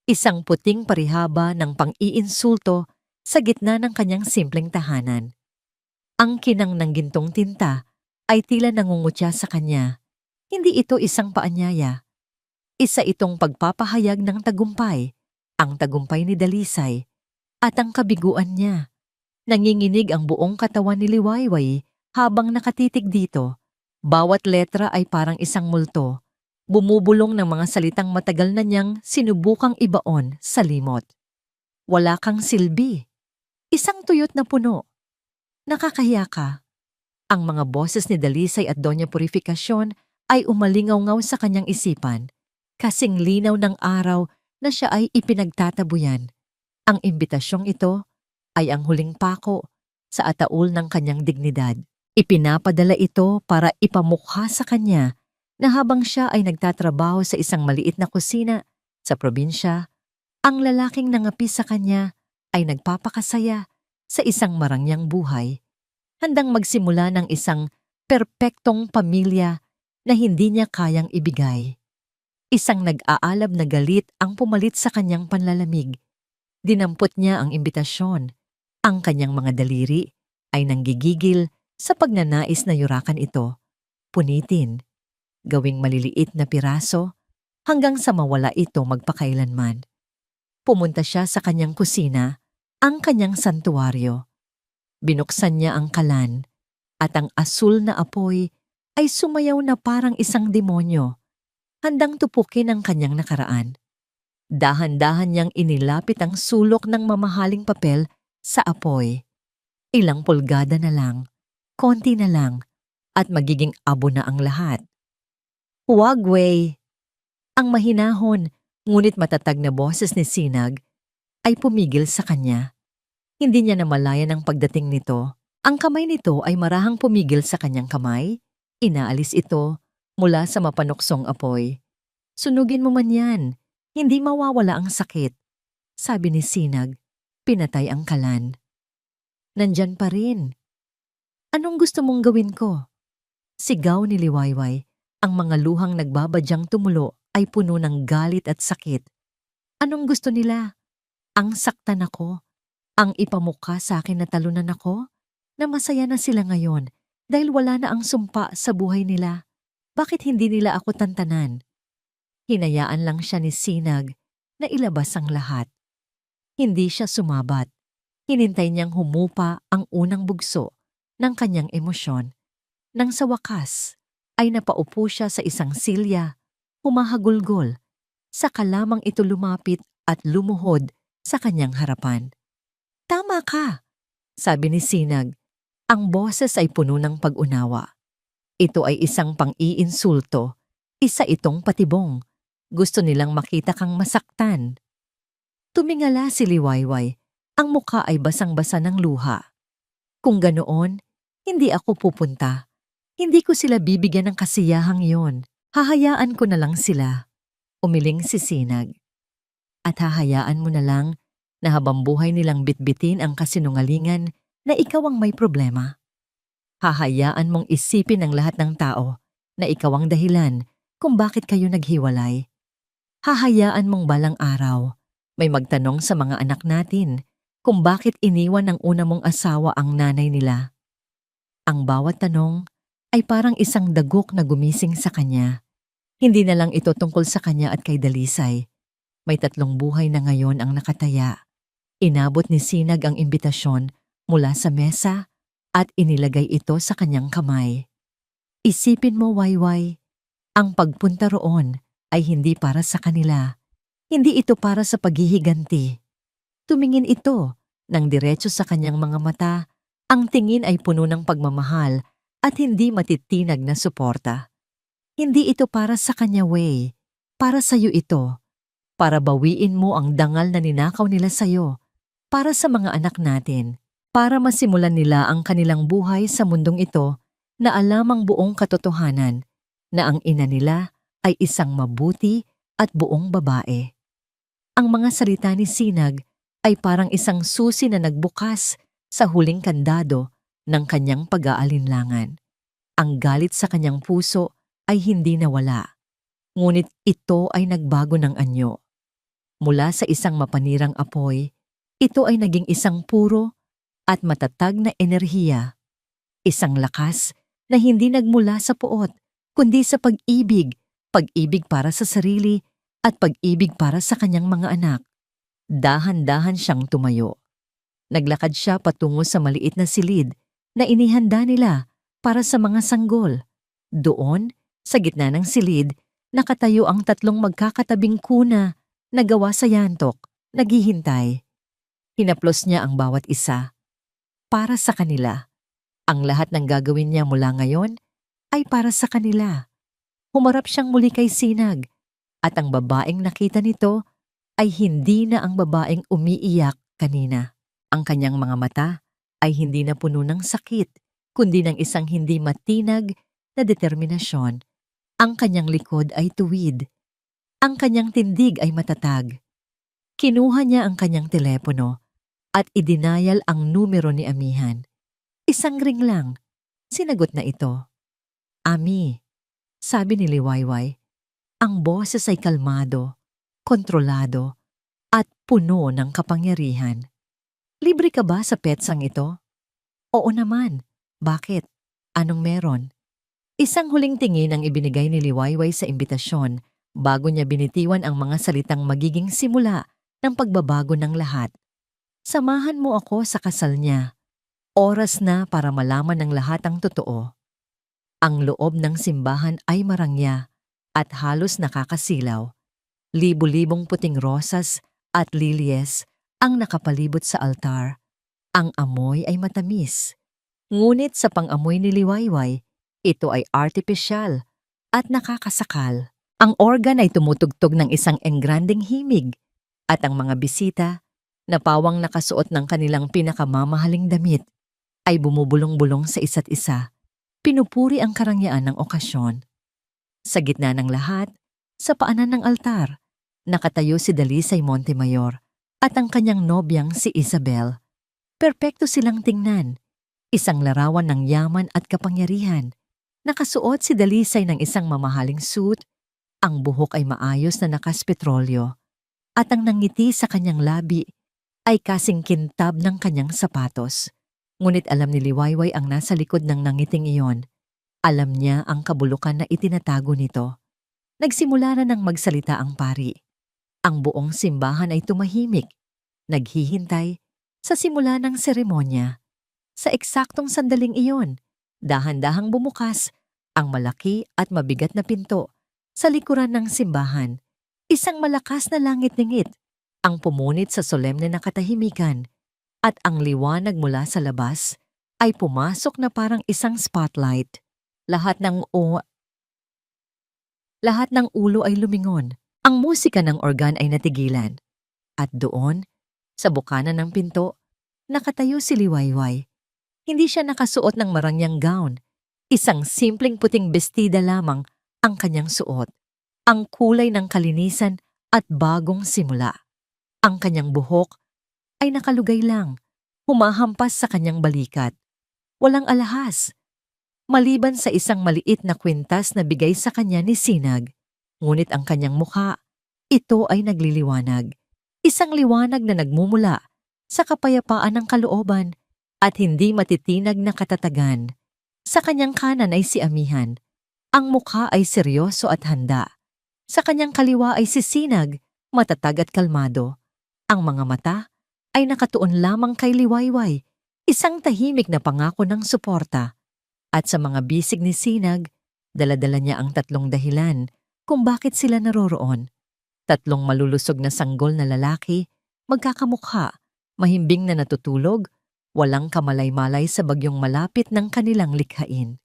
Isang puting parihaba ng pang-iinsulto sa gitna ng kanyang simpleng tahanan. Ang kinang ng gintong tinta ay tila nangungutya sa kanya. Hindi ito isang paanyaya. Isa itong pagpapahayag ng tagumpay, ang tagumpay ni Dalisay, at ang kabiguan niya. Nanginginig ang buong katawan ni Liwayway habang nakatitig dito. Bawat letra ay parang isang multo. Bumubulong ng mga salitang matagal na niyang sinubukang ibaon sa limot. Wala kang silbi. Isang tuyot na puno. Nakakahiya ka. Ang mga boses ni Dalisay at Doña Purifikasyon ay umalingaw-ngaw sa kanyang isipan. Kasing linaw ng araw na siya ay ipinagtatabuyan. Ang imbitasyong ito ay ang huling pako sa ataol ng kanyang dignidad. Ipinapadala ito para ipamukha sa kanya na habang siya ay nagtatrabaho sa isang maliit na kusina sa probinsya, ang lalaking nangapi sa kanya ay nagpapakasaya sa isang marangyang buhay, handang magsimula ng isang perpektong pamilya na hindi niya kayang ibigay. Isang nag-aalab na galit ang pumalit sa kanyang panlalamig. Dinampot niya ang imbitasyon. Ang kanyang mga daliri ay nanggigigil sa pagnanais na yurakan ito. Punitin. Gawing maliliit na piraso hanggang sa mawala ito magpakailanman. Pumunta siya sa kanyang kusina, ang kanyang santuwaryo. Binuksan niya ang kalan at ang asul na apoy ay sumayaw na parang isang demonyo, handang tupukin ang kanyang nakaraan. Dahan-dahan niyang inilapit ang sulok ng mamahaling papel sa apoy. Ilang pulgada na lang, konti na lang, at magiging abo na ang lahat. Huwag, Wei! Ang mahinahon, ngunit matatag na boses ni Sinag ay pumigil sa kanya. Hindi niya namalayan ang pagdating nito. Ang kamay nito ay marahang pumigil sa kanyang kamay. Inaalis ito mula sa mapanuksong apoy. Sunugin mo man yan, hindi mawawala ang sakit. Sabi ni Sinag, pinatay ang kalan. Nandyan pa rin. Anong gusto mong gawin ko? Sigaw ni Liwayway. Ang mga luhang nagbabadyang tumulo ay puno ng galit at sakit. Anong gusto nila? Ang saktan ako? Ang ipamukha sa akin na talunan ako? Na masaya na sila ngayon dahil wala na ang sumpa sa buhay nila. Bakit hindi nila ako tantanan? Hinayaan lang siya ni Sinag na ilabas ang lahat. Hindi siya sumabat. Hinintay niyang humupa ang unang bugso ng kanyang emosyon. Nang sa wakas, ay napaupo siya sa isang silya, humahagulgol. Saka lamang ito lumapit at lumuhod sa kanyang harapan. Tama ka, sabi ni Sinag. Ang boses ay puno ng pag-unawa. Ito ay isang pang-iinsulto, isa itong patibong. Gusto nilang makita kang masaktan. Tumingala si Liwayway. Ang mukha ay basang-basa ng luha. Kung ganoon, hindi ako pupunta. Hindi ko sila bibigyan ng kasiyahang yon. Hahayaan ko na lang sila. Umiling si Sinag. At hahayaan mo na lang na habang buhay nilang bitbitin ang kasinungalingan na ikaw ang may problema. Hahayaan mong isipin ng lahat ng tao na ikaw ang dahilan kung bakit kayo naghiwalay. Hahayaan mong balang araw may magtanong sa mga anak natin kung bakit iniwan ng una mong asawa ang nanay nila. Ang bawat tanong ay parang isang dagok na gumising sa kanya. Hindi na lang ito tungkol sa kanya at kay Dalisay. May 3 buhay na ngayon ang nakataya. Inabot ni Sinag ang imbitasyon mula sa mesa at inilagay ito sa kanyang kamay. Isipin mo, Wayway, ang pagpunta roon ay hindi para sa kanila. Hindi ito para sa paghihiganti. Tumingin ito ng diretso sa kanyang mga mata. Ang tingin ay puno ng pagmamahal at hindi matitinag na suporta. Hindi ito para sa kanya, Way. Para sa'yo ito. Para bawiin mo ang dangal na ninakaw nila sa'yo. Para sa mga anak natin. Para masimulan nila ang kanilang buhay sa mundong ito na alam ang buong katotohanan na ang ina nila ay isang mabuti at buong babae. Ang mga salita ni Sinag ay parang isang susi na nagbukas sa huling kandado ng kanyang pag-aalinlangan. Ang galit sa kanyang puso ay hindi nawala, ngunit ito ay nagbago ng anyo. Mula sa isang mapanirang apoy, ito ay naging isang puro at matatag na enerhiya. Isang lakas na hindi nagmula sa puot, kundi sa pag-ibig, pag-ibig para sa sarili at pag-ibig para sa kanyang mga anak. Dahan-dahan siyang tumayo. Naglakad siya patungo sa maliit na silid na inihanda nila para sa mga sanggol. Doon, sa gitna ng silid, nakatayo ang 3 magkakatabing kuna na gawa sa yantok, naghihintay. Hinaplos niya ang bawat isa. Para sa kanila. Ang lahat ng gagawin niya mula ngayon ay para sa kanila. Humarap siyang muli kay Sinag at ang babaeng nakita nito ay hindi na ang babaeng umiiyak kanina. Ang kanyang mga mata ay hindi na puno ng sakit, kundi ng isang hindi matinag na determinasyon. Ang kanyang likod ay tuwid. Ang kanyang tindig ay matatag. Kinuha niya ang kanyang telepono at idinayal ang numero ni Amihan. Isang ring lang. Sinagot na ito. Ami, sabi ni Liwayway. Ang boses ay kalmado, kontrolado, at puno ng kapangyarihan. Libre ka ba sa petsang ito? Oo naman. Bakit? Anong meron? Isang huling tingin ang ibinigay ni Liwayway sa imbitasyon bago niya binitiwan ang mga salitang magiging simula ng pagbabago ng lahat. Samahan mo ako sa kasal niya. Oras na para malaman ng lahat ang totoo. Ang loob ng simbahan ay marangya at halos nakakasilaw. Libu-libong puting rosas at lilyes ang nakapalibot sa altar. Ang amoy ay matamis. Ngunit sa pang-amoy ni Liwayway, ito ay artipisyal at nakakasakal. Ang organ ay tumutugtog ng isang engranding himig at ang mga bisita na pawang nakasuot ng kanilang pinakamamahaling damit ay bumubulong-bulong sa isa't isa. Pinupuri ang karangyaan ng okasyon. Sa gitna ng lahat, sa paanan ng altar, nakatayo si Dalisay Montemayor at ang kanyang nobyang si Isabel. Perpekto silang tingnan, isang larawan ng yaman at kapangyarihan. Nakasuot si Dalisay ng isang mamahaling suit, ang buhok ay maayos na nakaspetrolyo. at ang nangiti sa kanyang labi ay kasing kintab ng kanyang sapatos. Ngunit alam ni Liwayway ang nasa likod ng nangiting iyon. Alam niya ang kabulukan na itinatago nito. Nagsimula na ng magsalita ang pari. Ang buong simbahan ay tumahimik, naghihintay sa simula ng seremonya. Sa eksaktong sandaling iyon, dahan-dahang bumukas ang malaki at mabigat na pinto sa likuran ng simbahan. Isang malakas na langit-lingit ang pumunit sa solemne na katahimikan at ang liwanag mula sa labas ay pumasok na parang isang spotlight. Lahat ng ulo ay lumingon. Ang musika ng organ ay natigilan. At doon, sa bukana ng pinto, nakatayo si Liwayway. Hindi siya nakasuot ng marangyang gown. Isang simpleng puting bestida lamang ang kanyang suot. Ang kulay ng kalinisan at bagong simula. Ang kanyang buhok ay nakalugay lang, humahampas sa kanyang balikat. Walang alahas. Maliban sa isang maliit na kwintas na bigay sa kanya ni Sinag. Ngunit ang kanyang mukha, ito ay nagliliwanag. Isang liwanag na nagmumula sa kapayapaan ng kalooban at hindi matitinag na katatagan. Sa kanyang kanan ay si Amihan. Ang mukha ay seryoso at handa. Sa kanyang kaliwa ay si Sinag, matatag at kalmado. Ang mga mata ay nakatuon lamang kay Liwayway, isang tahimik na pangako ng suporta. At sa mga bisig ni Sinag, dala-dala niya ang tatlong dahilan kung bakit sila naroroon. Tatlong malulusog na sanggol na lalaki, magkakamukha, mahimbing na natutulog, walang kamalay-malay sa bagyong malapit ng kanilang likhain.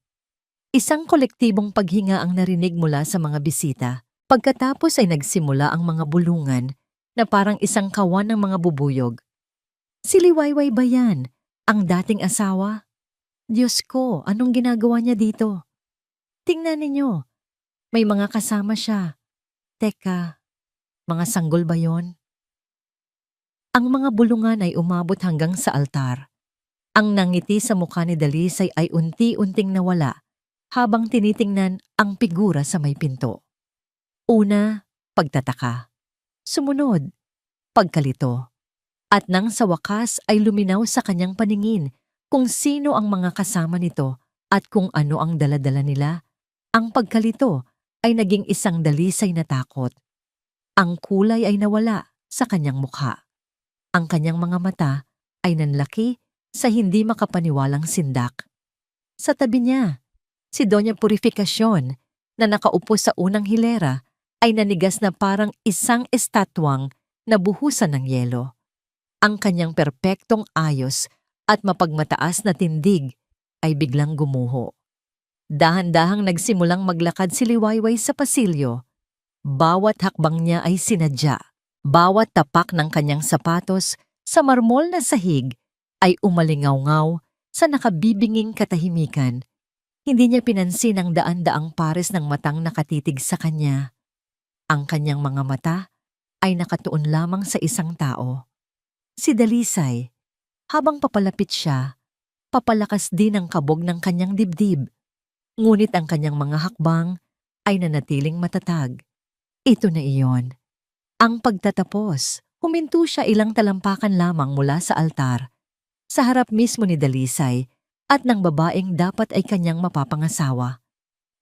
Isang kolektibong paghinga ang narinig mula sa mga bisita. Pagkatapos ay nagsimula ang mga bulungan na parang isang kawan ng mga bubuyog. Si Liwayway ba yan, ang dating asawa? Diyos ko, anong ginagawa niya dito? Tingnan ninyo, may mga kasama siya. Teka, mga sanggol ba yon? Ang mga bulungan ay umabot hanggang sa altar. Ang nangiti sa mukha ni Dalisay ay unti-unting nawala habang tinitingnan ang figura sa may pinto. Una, pagtataka. Sumunod, pagkalito. At nang sa wakas ay luminaw sa kanyang paningin kung sino ang mga kasama nito at kung ano ang dala-dala nila, ang pagkalito ay naging isang dalisay na takot. Ang kulay ay nawala sa kanyang mukha. Ang kanyang mga mata ay nanlaki sa hindi makapaniwalang sindak. Sa tabi niya, si Doña Purificacion na nakaupo sa unang hilera ay nanigas na parang isang estatwang nabuhusan ng yelo. Ang kanyang perpektong ayos at mapagmataas na tindig ay biglang gumuho. Dahan-dahang nagsimulang maglakad si Liwayway sa pasilyo. Bawat hakbang niya ay sinadya. Bawat tapak ng kanyang sapatos sa marmol na sahig ay umalingaw-ngaw sa nakabibinging katahimikan. Hindi niya pinansin ang daan-daang pares ng matang nakatitig sa kanya. Ang kanyang mga mata ay nakatuon lamang sa isang tao. Si Dalisay. Habang papalapit siya, papalakas din ang kabog ng kanyang dibdib. Ngunit ang kanyang mga hakbang ay nanatiling matatag. Ito na iyon. Ang pagtatapos, huminto siya ilang talampakan lamang mula sa altar, sa harap mismo ni Dalisay at ng babaeng dapat ay kanyang mapapangasawa.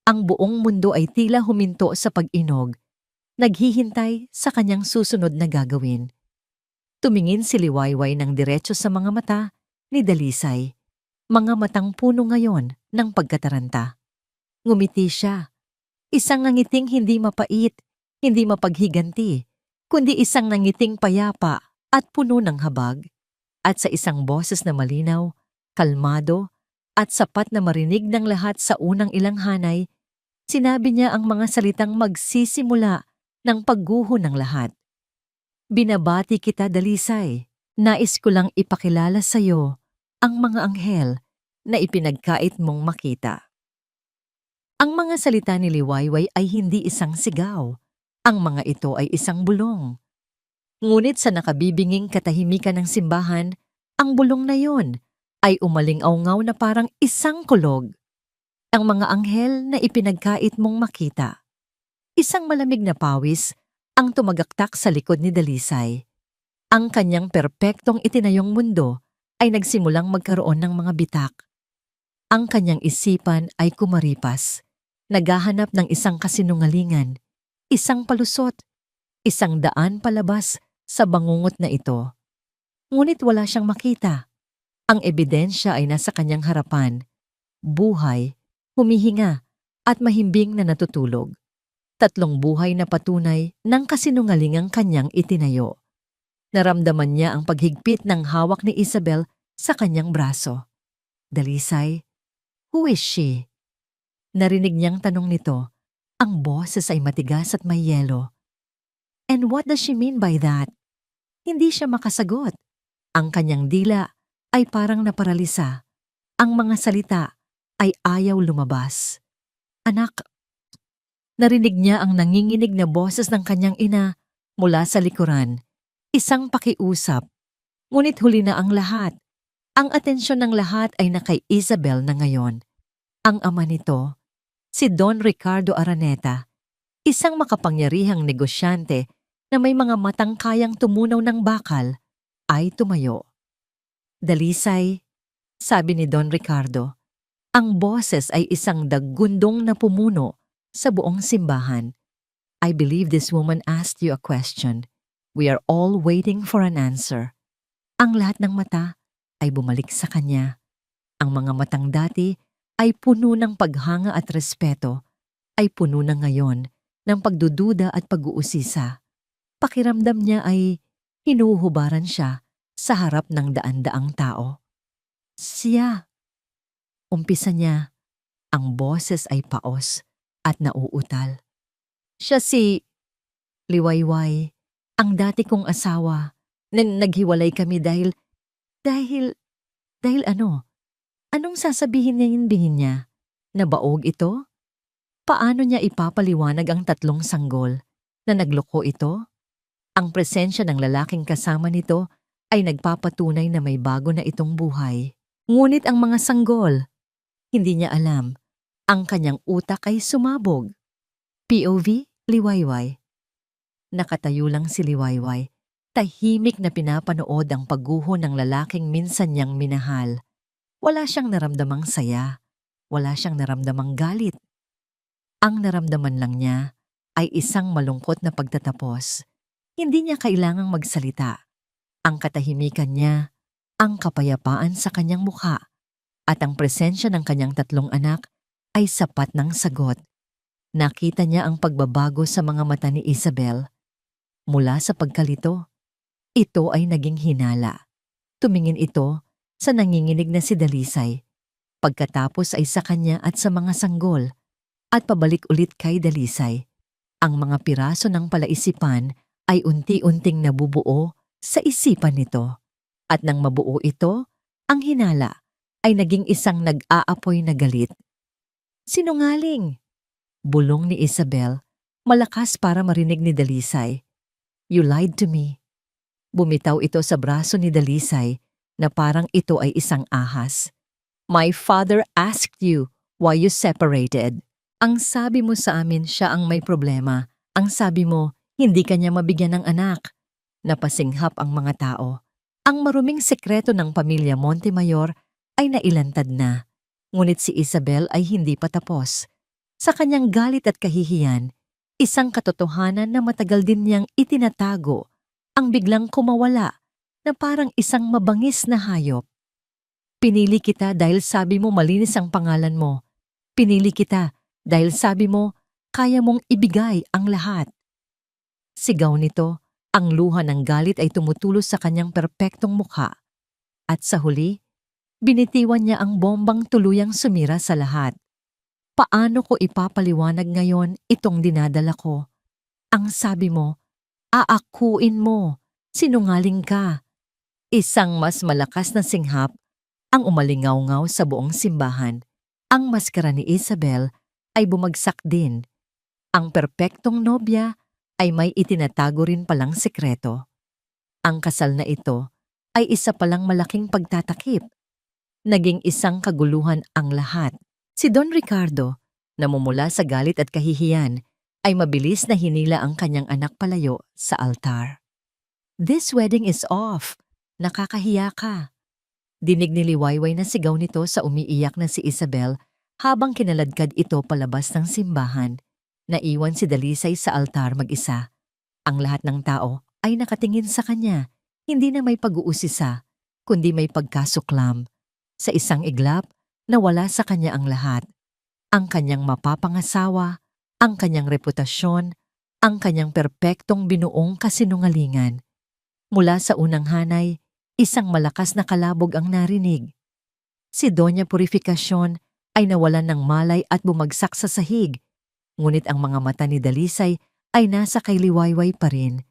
Ang buong mundo ay tila huminto sa pag-inog, naghihintay sa kanyang susunod na gagawin. Tumingin si Liwayway ng diretso sa mga mata ni Dalisay, mga matang puno ngayon ng pagkataranta. Ngumiti siya, isang nangiting hindi mapait, hindi mapaghiganti, kundi isang nangiting payapa at puno ng habag. At sa isang boses na malinaw, kalmado, at sapat na marinig ng lahat sa unang ilang hanay, sinabi niya ang mga salitang magsisimula ng pagguho ng lahat. Binabati kita, Dalisay. Nais ko lang ipakilala sa iyo ang mga anghel na ipinagkait mong makita. Ang mga salita ni Liwayway ay hindi isang sigaw. Ang mga ito ay isang bulong. Ngunit sa nakabibinging katahimikan ng simbahan, ang bulong na yon ay umaling-awngaw na parang isang kulog. Ang mga anghel na ipinagkait mong makita. Isang malamig na pawis ang tumagaktak sa likod ni Dalisay. Ang kanyang perpektong itinayong mundo ay nagsimulang magkaroon ng mga bitak. Ang kanyang isipan ay kumaripas, naghahanap ng isang kasinungalingan, isang palusot, isang daan palabas sa bangungot na ito. Ngunit wala siyang makita. Ang ebidensya ay nasa kanyang harapan, buhay, humihinga, at mahimbing na natutulog. 3 buhay na patunay ng kasinungalingang kanyang itinayo. Naramdaman niya ang paghigpit ng hawak ni Isabel sa kanyang braso. Dalisay, who is she? Narinig niyang tanong nito. Ang boses ay matigas at may yelo. And what does she mean by that? Hindi siya makasagot. Ang kanyang dila ay parang naparalisa. Ang mga salita ay ayaw lumabas. Anak, narinig niya ang nanginginig na boses ng kanyang ina mula sa likuran. Isang pakiusap. Ngunit huli na ang lahat. Ang atensyon ng lahat ay na kay Isabel na ngayon. Ang ama nito, si Don Ricardo Araneta, isang makapangyarihang negosyante na may mga matang kayang tumunaw ng bakal, ay tumayo. Dalisay, sabi ni Don Ricardo, ang boses ay isang daggundong na pumuno sa buong simbahan. I believe this woman asked you a question. We are all waiting for an answer. Ang lahat ng mata ay bumalik sa kanya. Ang mga matang dati ay puno ng paghanga at respeto, ay puno na ngayon ng pagdududa at pag-uusisa. Pakiramdam niya ay hinuhubaran siya sa harap ng daan-daang tao. Siya. Umpisa niya, ang boses ay paos at nauutal. Siya si Liwayway, ang dati kong asawa. Naghiwalay kami dahil ano? Anong sasabihin niya? Nabaog ito? Paano niya ipapaliwanag ang 3 sanggol na nagloko ito? Ang presensya ng lalaking kasama nito ay nagpapatunay na may bago na itong buhay. Ngunit ang mga sanggol, hindi niya alam. Ang kanyang utak ay sumabog. POV, Liwayway. Nakatayo lang si Liwayway. Tahimik na pinapanood ang pagguho ng lalaking minsan niyang minahal. Wala siyang naramdamang saya. Wala siyang naramdamang galit. Ang naramdaman lang niya ay isang malungkot na pagtatapos. Hindi niya kailangang magsalita. Ang katahimikan niya, ang kapayapaan sa kanyang mukha, at ang presensya ng kanyang 3 anak ay sapat ng sagot. Nakita niya ang pagbabago sa mga mata ni Isabel. Mula sa pagkalito, ito ay naging hinala. Tumingin ito sa nanginginig na si Dalisay. Pagkatapos ay sa kanya at sa mga sanggol, at pabalik ulit kay Dalisay. Ang mga piraso ng palaisipan ay unti-unting nabubuo sa isipan nito. At nang mabuo ito, ang hinala ay naging isang nag-aapoy na galit. Sinungaling! Bulong ni Isabel, malakas para marinig ni Dalisay. You lied to me. Bumitaw ito sa braso ni Dalisay na parang ito ay isang ahas. My father asked you why you separated. Ang sabi mo sa amin siya ang may problema. Ang sabi mo, hindi kanya mabigyan ng anak. Napasinghap ang mga tao. Ang maruming sekreto ng pamilya Montemayor ay nailantad na. Ngunit si Isabel ay hindi pa tapos. Sa kanyang galit at kahihiyan, isang katotohanan na matagal din niyang itinatago ang biglang kumawala na parang isang mabangis na hayop. Pinili kita dahil sabi mo malinis ang pangalan mo. Pinili kita dahil sabi mo kaya mong ibigay ang lahat. Sigaw nito, ang luha ng galit ay tumutulos sa kanyang perpektong mukha. At sa huli, binitiwan niya ang bombang tuluyang sumira sa lahat. Paano ko ipapaliwanag ngayon itong dinadala ko? Ang sabi mo, aakuin mo, sinungaling ka. Isang mas malakas na singhap ang umalingaw-ngaw sa buong simbahan. Ang maskara ni Isabel ay bumagsak din. Ang perpektong nobya ay may itinatago rin palang sekreto. Ang kasal na ito ay isa palang malaking pagtatakip. Naging isang kaguluhan ang lahat. Si Don Ricardo, namumula sa galit at kahihiyan, ay mabilis na hinila ang kanyang anak palayo sa altar. "This wedding is off. Nakakahiya ka." Dinig ni Liwayway na sigaw nito sa umiiyak na si Isabel habang kinaladkad ito palabas ng simbahan. Naiwan si Dalisay sa altar mag-isa. Ang lahat ng tao ay nakatingin sa kanya, hindi na may pag-uusisa, kundi may pagkasuklam. Sa isang iglap, nawala sa kanya ang lahat. Ang kanyang mapapangasawa, ang kanyang reputasyon, ang kanyang perpektong binuong kasinungalingan. Mula sa unang hanay, isang malakas na kalabog ang narinig. Si Doña Purificacion ay nawalan ng malay at bumagsak sa sahig, ngunit ang mga mata ni Dalisay ay nasa kay Liwayway pa rin.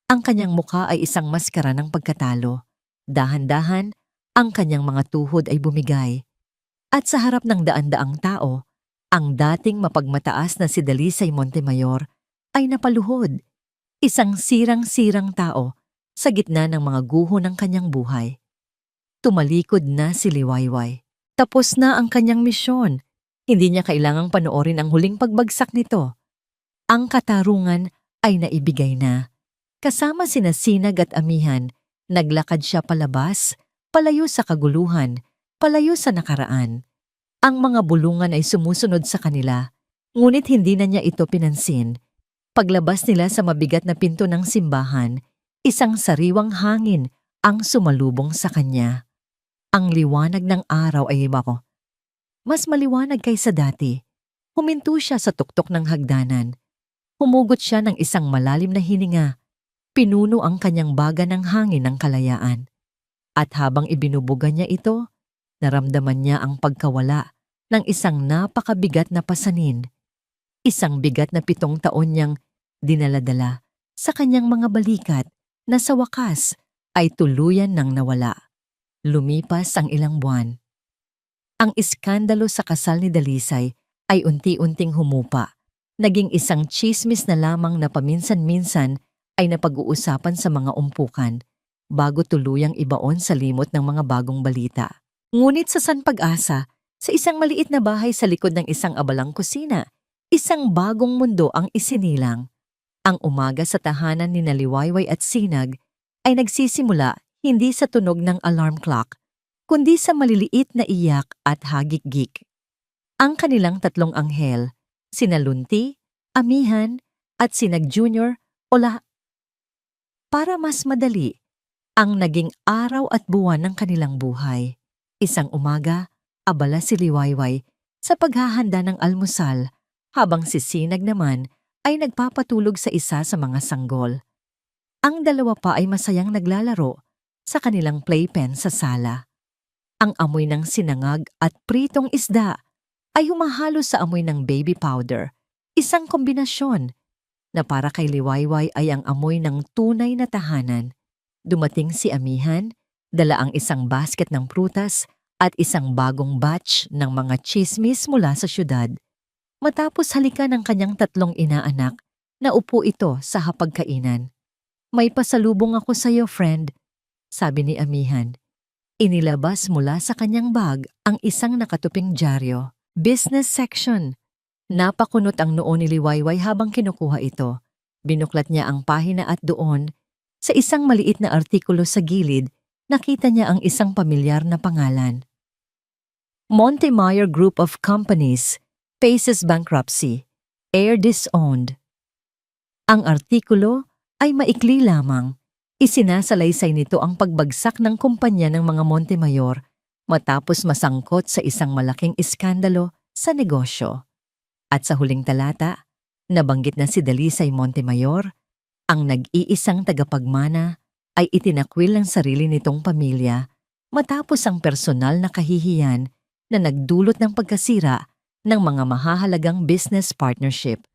Ang kanyang mukha ay isang maskara ng pagkatalo. Dahan-dahan, ang kanyang mga tuhod ay bumigay. At sa harap ng daan-daang tao, ang dating mapagmataas na si Dalisay Montemayor ay napaluhod. Isang sirang-sirang tao sa gitna ng mga guho ng kanyang buhay. Tumalikod na si Liwayway. Tapos na ang kanyang misyon. Hindi niya kailangang panoorin ang huling pagbagsak nito. Ang katarungan ay naibigay na. Kasama sina Sinag at Amihan, naglakad siya palabas, palayo sa kaguluhan, palayo sa nakaraan. Ang mga bulungan ay sumusunod sa kanila, ngunit hindi na niya ito pinansin. Paglabas nila sa mabigat na pinto ng simbahan, isang sariwang hangin ang sumalubong sa kanya. Ang liwanag ng araw ay mas maliwanag kaysa dati. Huminto siya sa tuktok ng hagdanan. Humugot siya ng isang malalim na hininga. Pinuno ang kanyang baga ng hangin ng kalayaan. At habang ibinubuga niya ito, naramdaman niya ang pagkawala ng isang napakabigat na pasanin. Isang bigat na 7 taon niyang dinaladala sa kanyang mga balikat na sa wakas ay tuluyan nang nawala. Lumipas ang ilang buwan. Ang iskandalo sa kasal ni Dalisay ay unti-unting humupa. Naging isang tsismis na lamang na paminsan-minsan ay napag-uusapan sa mga umpukan bago tuluyang ibaon sa limot ng mga bagong balita. Ngunit sa San Pag-asa, sa isang maliit na bahay sa likod ng isang abalang kusina, isang bagong mundo ang isinilang. Ang umaga sa tahanan ni Liwayway at Sinag ay nagsisimula hindi sa tunog ng alarm clock, kundi sa maliliit na iyak at hagik-gik. Ang kanilang 3 anghel, sina Lunti, Amihan, at Sinag Jr. Para mas madali, ang naging araw at buwan ng kanilang buhay. Isang umaga, abala si Liwayway sa paghahanda ng almusal, habang si Sinag naman ay nagpapatulog sa isa sa mga sanggol. Ang dalawa pa ay masayang naglalaro sa kanilang playpen sa sala. Ang amoy ng sinangag at pritong isda ay humahalo sa amoy ng baby powder, isang kombinasyon na para kay Liwayway ay ang amoy ng tunay na tahanan. Dumating si Amihan, dala ang isang basket ng prutas at isang bagong batch ng mga chismis mula sa syudad. Matapos halikan ng kanyang 3 inaanak, naupo ito sa hapagkainan. "May pasalubong ako sa iyo, friend," sabi ni Amihan. Inilabas mula sa kanyang bag ang isang nakatuping dyaryo. Business section. Napakunot ang noo ni Liwayway habang kinukuha ito. Binuklat niya ang pahina at doon, sa isang maliit na artikulo sa gilid, nakita niya ang isang pamilyar na pangalan. Montemayor Group of Companies faces bankruptcy. Heir disowned. Ang artikulo ay maikli lamang. Isinasalaysay nito ang pagbagsak ng kumpanya ng mga Montemayor matapos masangkot sa isang malaking iskandalo sa negosyo. At sa huling talata, nabanggit na si Dalisay Montemayor, ang nag-iisang tagapagmana, ay itinakwil ang sarili nitong pamilya matapos ang personal na kahihiyan na nagdulot ng pagkasira ng mga mahahalagang business partnership,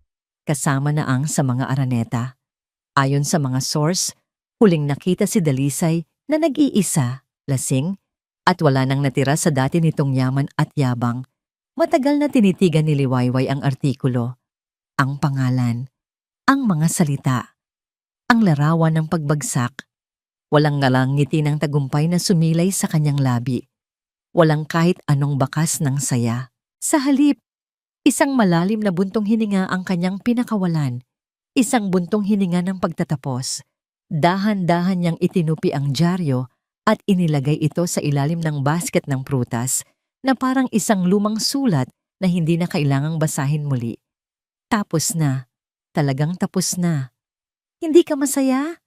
kasama na ang sa mga Araneta. Ayon sa mga source, huling nakita si Dalisay na nag-iisa, lasing, at wala nang natira sa dati nitong yaman at yabang. Matagal na tinitigan ni Liwayway ang artikulo, ang pangalan, ang mga salita, ang larawan ng pagbagsak. Walang ngalang ngiti ng tagumpay na sumilay sa kanyang labi. Walang kahit anong bakas ng saya. Sa halip, Isang malalim na buntong hininga ang kanyang pinakawalan, isang buntong hininga ng pagtatapos. Dahan-dahan niyang itinupi ang dyaryo at inilagay ito sa ilalim ng basket ng prutas na parang isang lumang sulat na hindi na kailangang basahin muli. Tapos na. Talagang tapos na. Hindi ka masaya?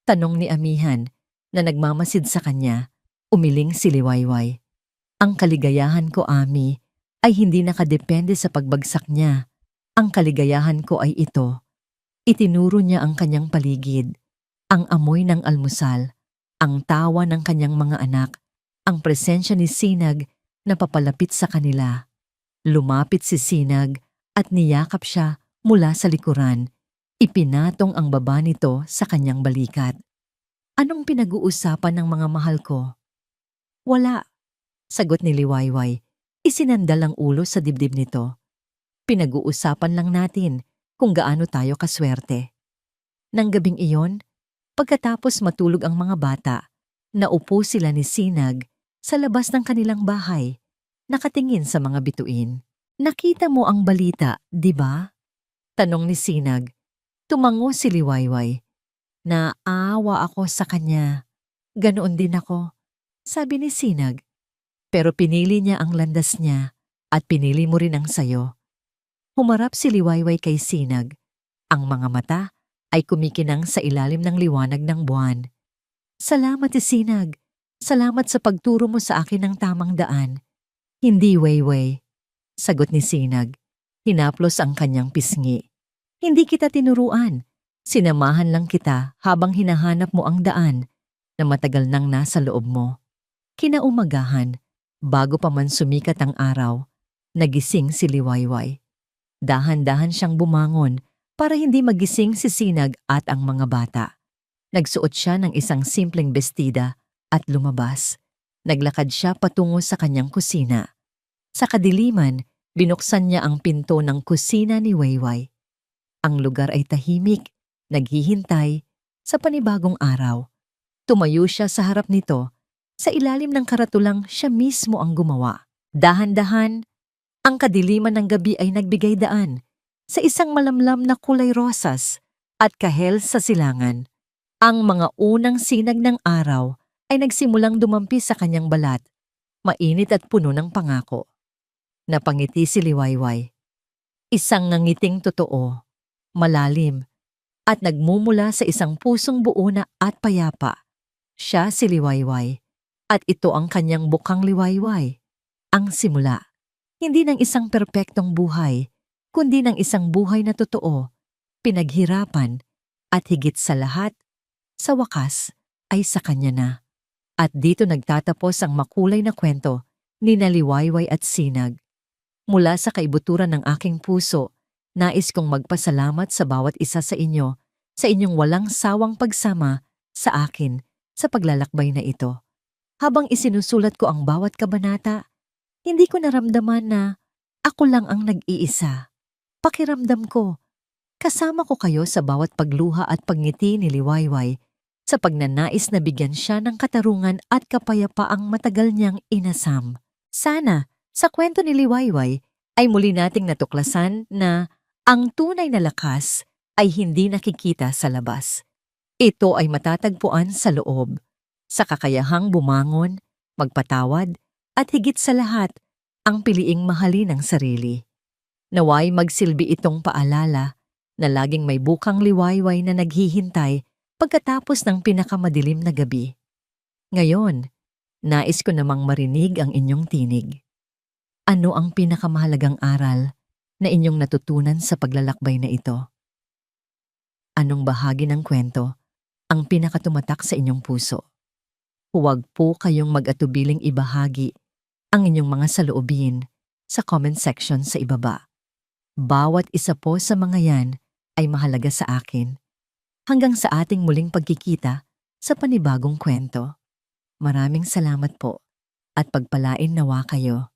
Tanong ni Amihan na nagmamasid sa kanya. Umiling si Liwayway. Ang kaligayahan ko, Ami, ay hindi nakadepende sa pagbagsak niya. Ang kaligayahan ko ay ito. Itinuro niya ang kanyang paligid, ang amoy ng almusal, ang tawa ng kanyang mga anak, ang presensya ni Sinag na papalapit sa kanila. Lumapit si Sinag at niyakap siya mula sa likuran. Ipinatong ang baba nito sa kanyang balikat. Anong pinag-uusapan ng mga mahal ko? Wala, sagot ni Liwayway. Isinandal ang ulo sa dibdib nito. Pinag-uusapan lang natin kung gaano tayo kaswerte. Nang gabing iyon, pagkatapos matulog ang mga bata, naupo sila ni Sinag sa labas ng kanilang bahay, nakatingin sa mga bituin. Nakita mo ang balita, di ba? Tanong ni Sinag. Tumango si Liwayway. Naawa ako sa kanya. Ganoon din ako, sabi ni Sinag. Pero pinili niya ang landas niya at pinili mo rin ang sayo. Humarap si Liwayway kay Sinag. Ang mga mata ay kumikinang sa ilalim ng liwanag ng buwan. Salamat, Sinag. Salamat sa pagturo mo sa akin ng tamang daan. Hindi, Wayway, sagot ni Sinag. Hinaplos ang kanyang pisngi. Hindi kita tinuruan. Sinamahan lang kita habang hinahanap mo ang daan na matagal nang nasa loob mo. Kinaumagahan, bago pa man sumikat ang araw, nagising si Liwayway. Dahan-dahan siyang bumangon para hindi magising si Sinag at ang mga bata. Nagsuot siya ng isang simpleng bestida at lumabas. Naglakad siya patungo sa kanyang kusina. Sa kadiliman, binuksan niya ang pinto ng kusina ni Wayway. Ang lugar ay tahimik, naghihintay sa panibagong araw. Tumayo siya sa harap nito. Sa ilalim ng karatulang siya mismo ang gumawa. Dahan-dahan, ang kadiliman ng gabi ay nagbigay daan sa isang malamlam na kulay rosas at kahel sa silangan. Ang mga unang sinag ng araw ay nagsimulang dumampi sa kanyang balat, mainit at puno ng pangako. Napangiti si Liwayway. Isang nangiting totoo, malalim, at nagmumula sa isang pusong buo na at payapa. Siya si Liwayway. At ito ang kanyang bukang Liwayway, ang simula. Hindi ng isang perpektong buhay, kundi ng isang buhay na totoo, pinaghirapan, at higit sa lahat, sa wakas ay sa kanya na. At dito nagtatapos ang makulay na kwento ni Liwayway at Sinag. Mula sa kaibuturan ng aking puso, nais kong magpasalamat sa bawat isa sa inyo, sa inyong walang sawang pagsama sa akin sa paglalakbay na ito. Habang isinusulat ko ang bawat kabanata, hindi ko naramdaman na ako lang ang nag-iisa. Pakiramdam ko, kasama ko kayo sa bawat pagluha at pagngiti ni Liwayway sa pagnanais na bigyan siya ng katarungan at kapayapaang matagal niyang inasam. Sana, sa kwento ni Liwayway, ay muli nating natuklasan na ang tunay na lakas ay hindi nakikita sa labas. Ito ay matatagpuan sa loob, sa kakayahang bumangon, magpatawad, at higit sa lahat, ang piliing mahalin ang sarili. Naway magsilbi itong paalala na laging may bukang Liwayway na naghihintay pagkatapos ng pinakamadilim na gabi. Ngayon, nais ko namang marinig ang inyong tinig. Ano ang pinakamahalagang aral na inyong natutunan sa paglalakbay na ito? Anong bahagi ng kwento ang pinakatumatak sa inyong puso? Huwag po kayong mag-atubiling ibahagi ang inyong mga saloobin sa comment section sa ibaba. Bawat isa po sa mga yan ay mahalaga sa akin. Hanggang sa ating muling pagkikita sa panibagong kwento. Maraming salamat po at pagpalain nawa kayo.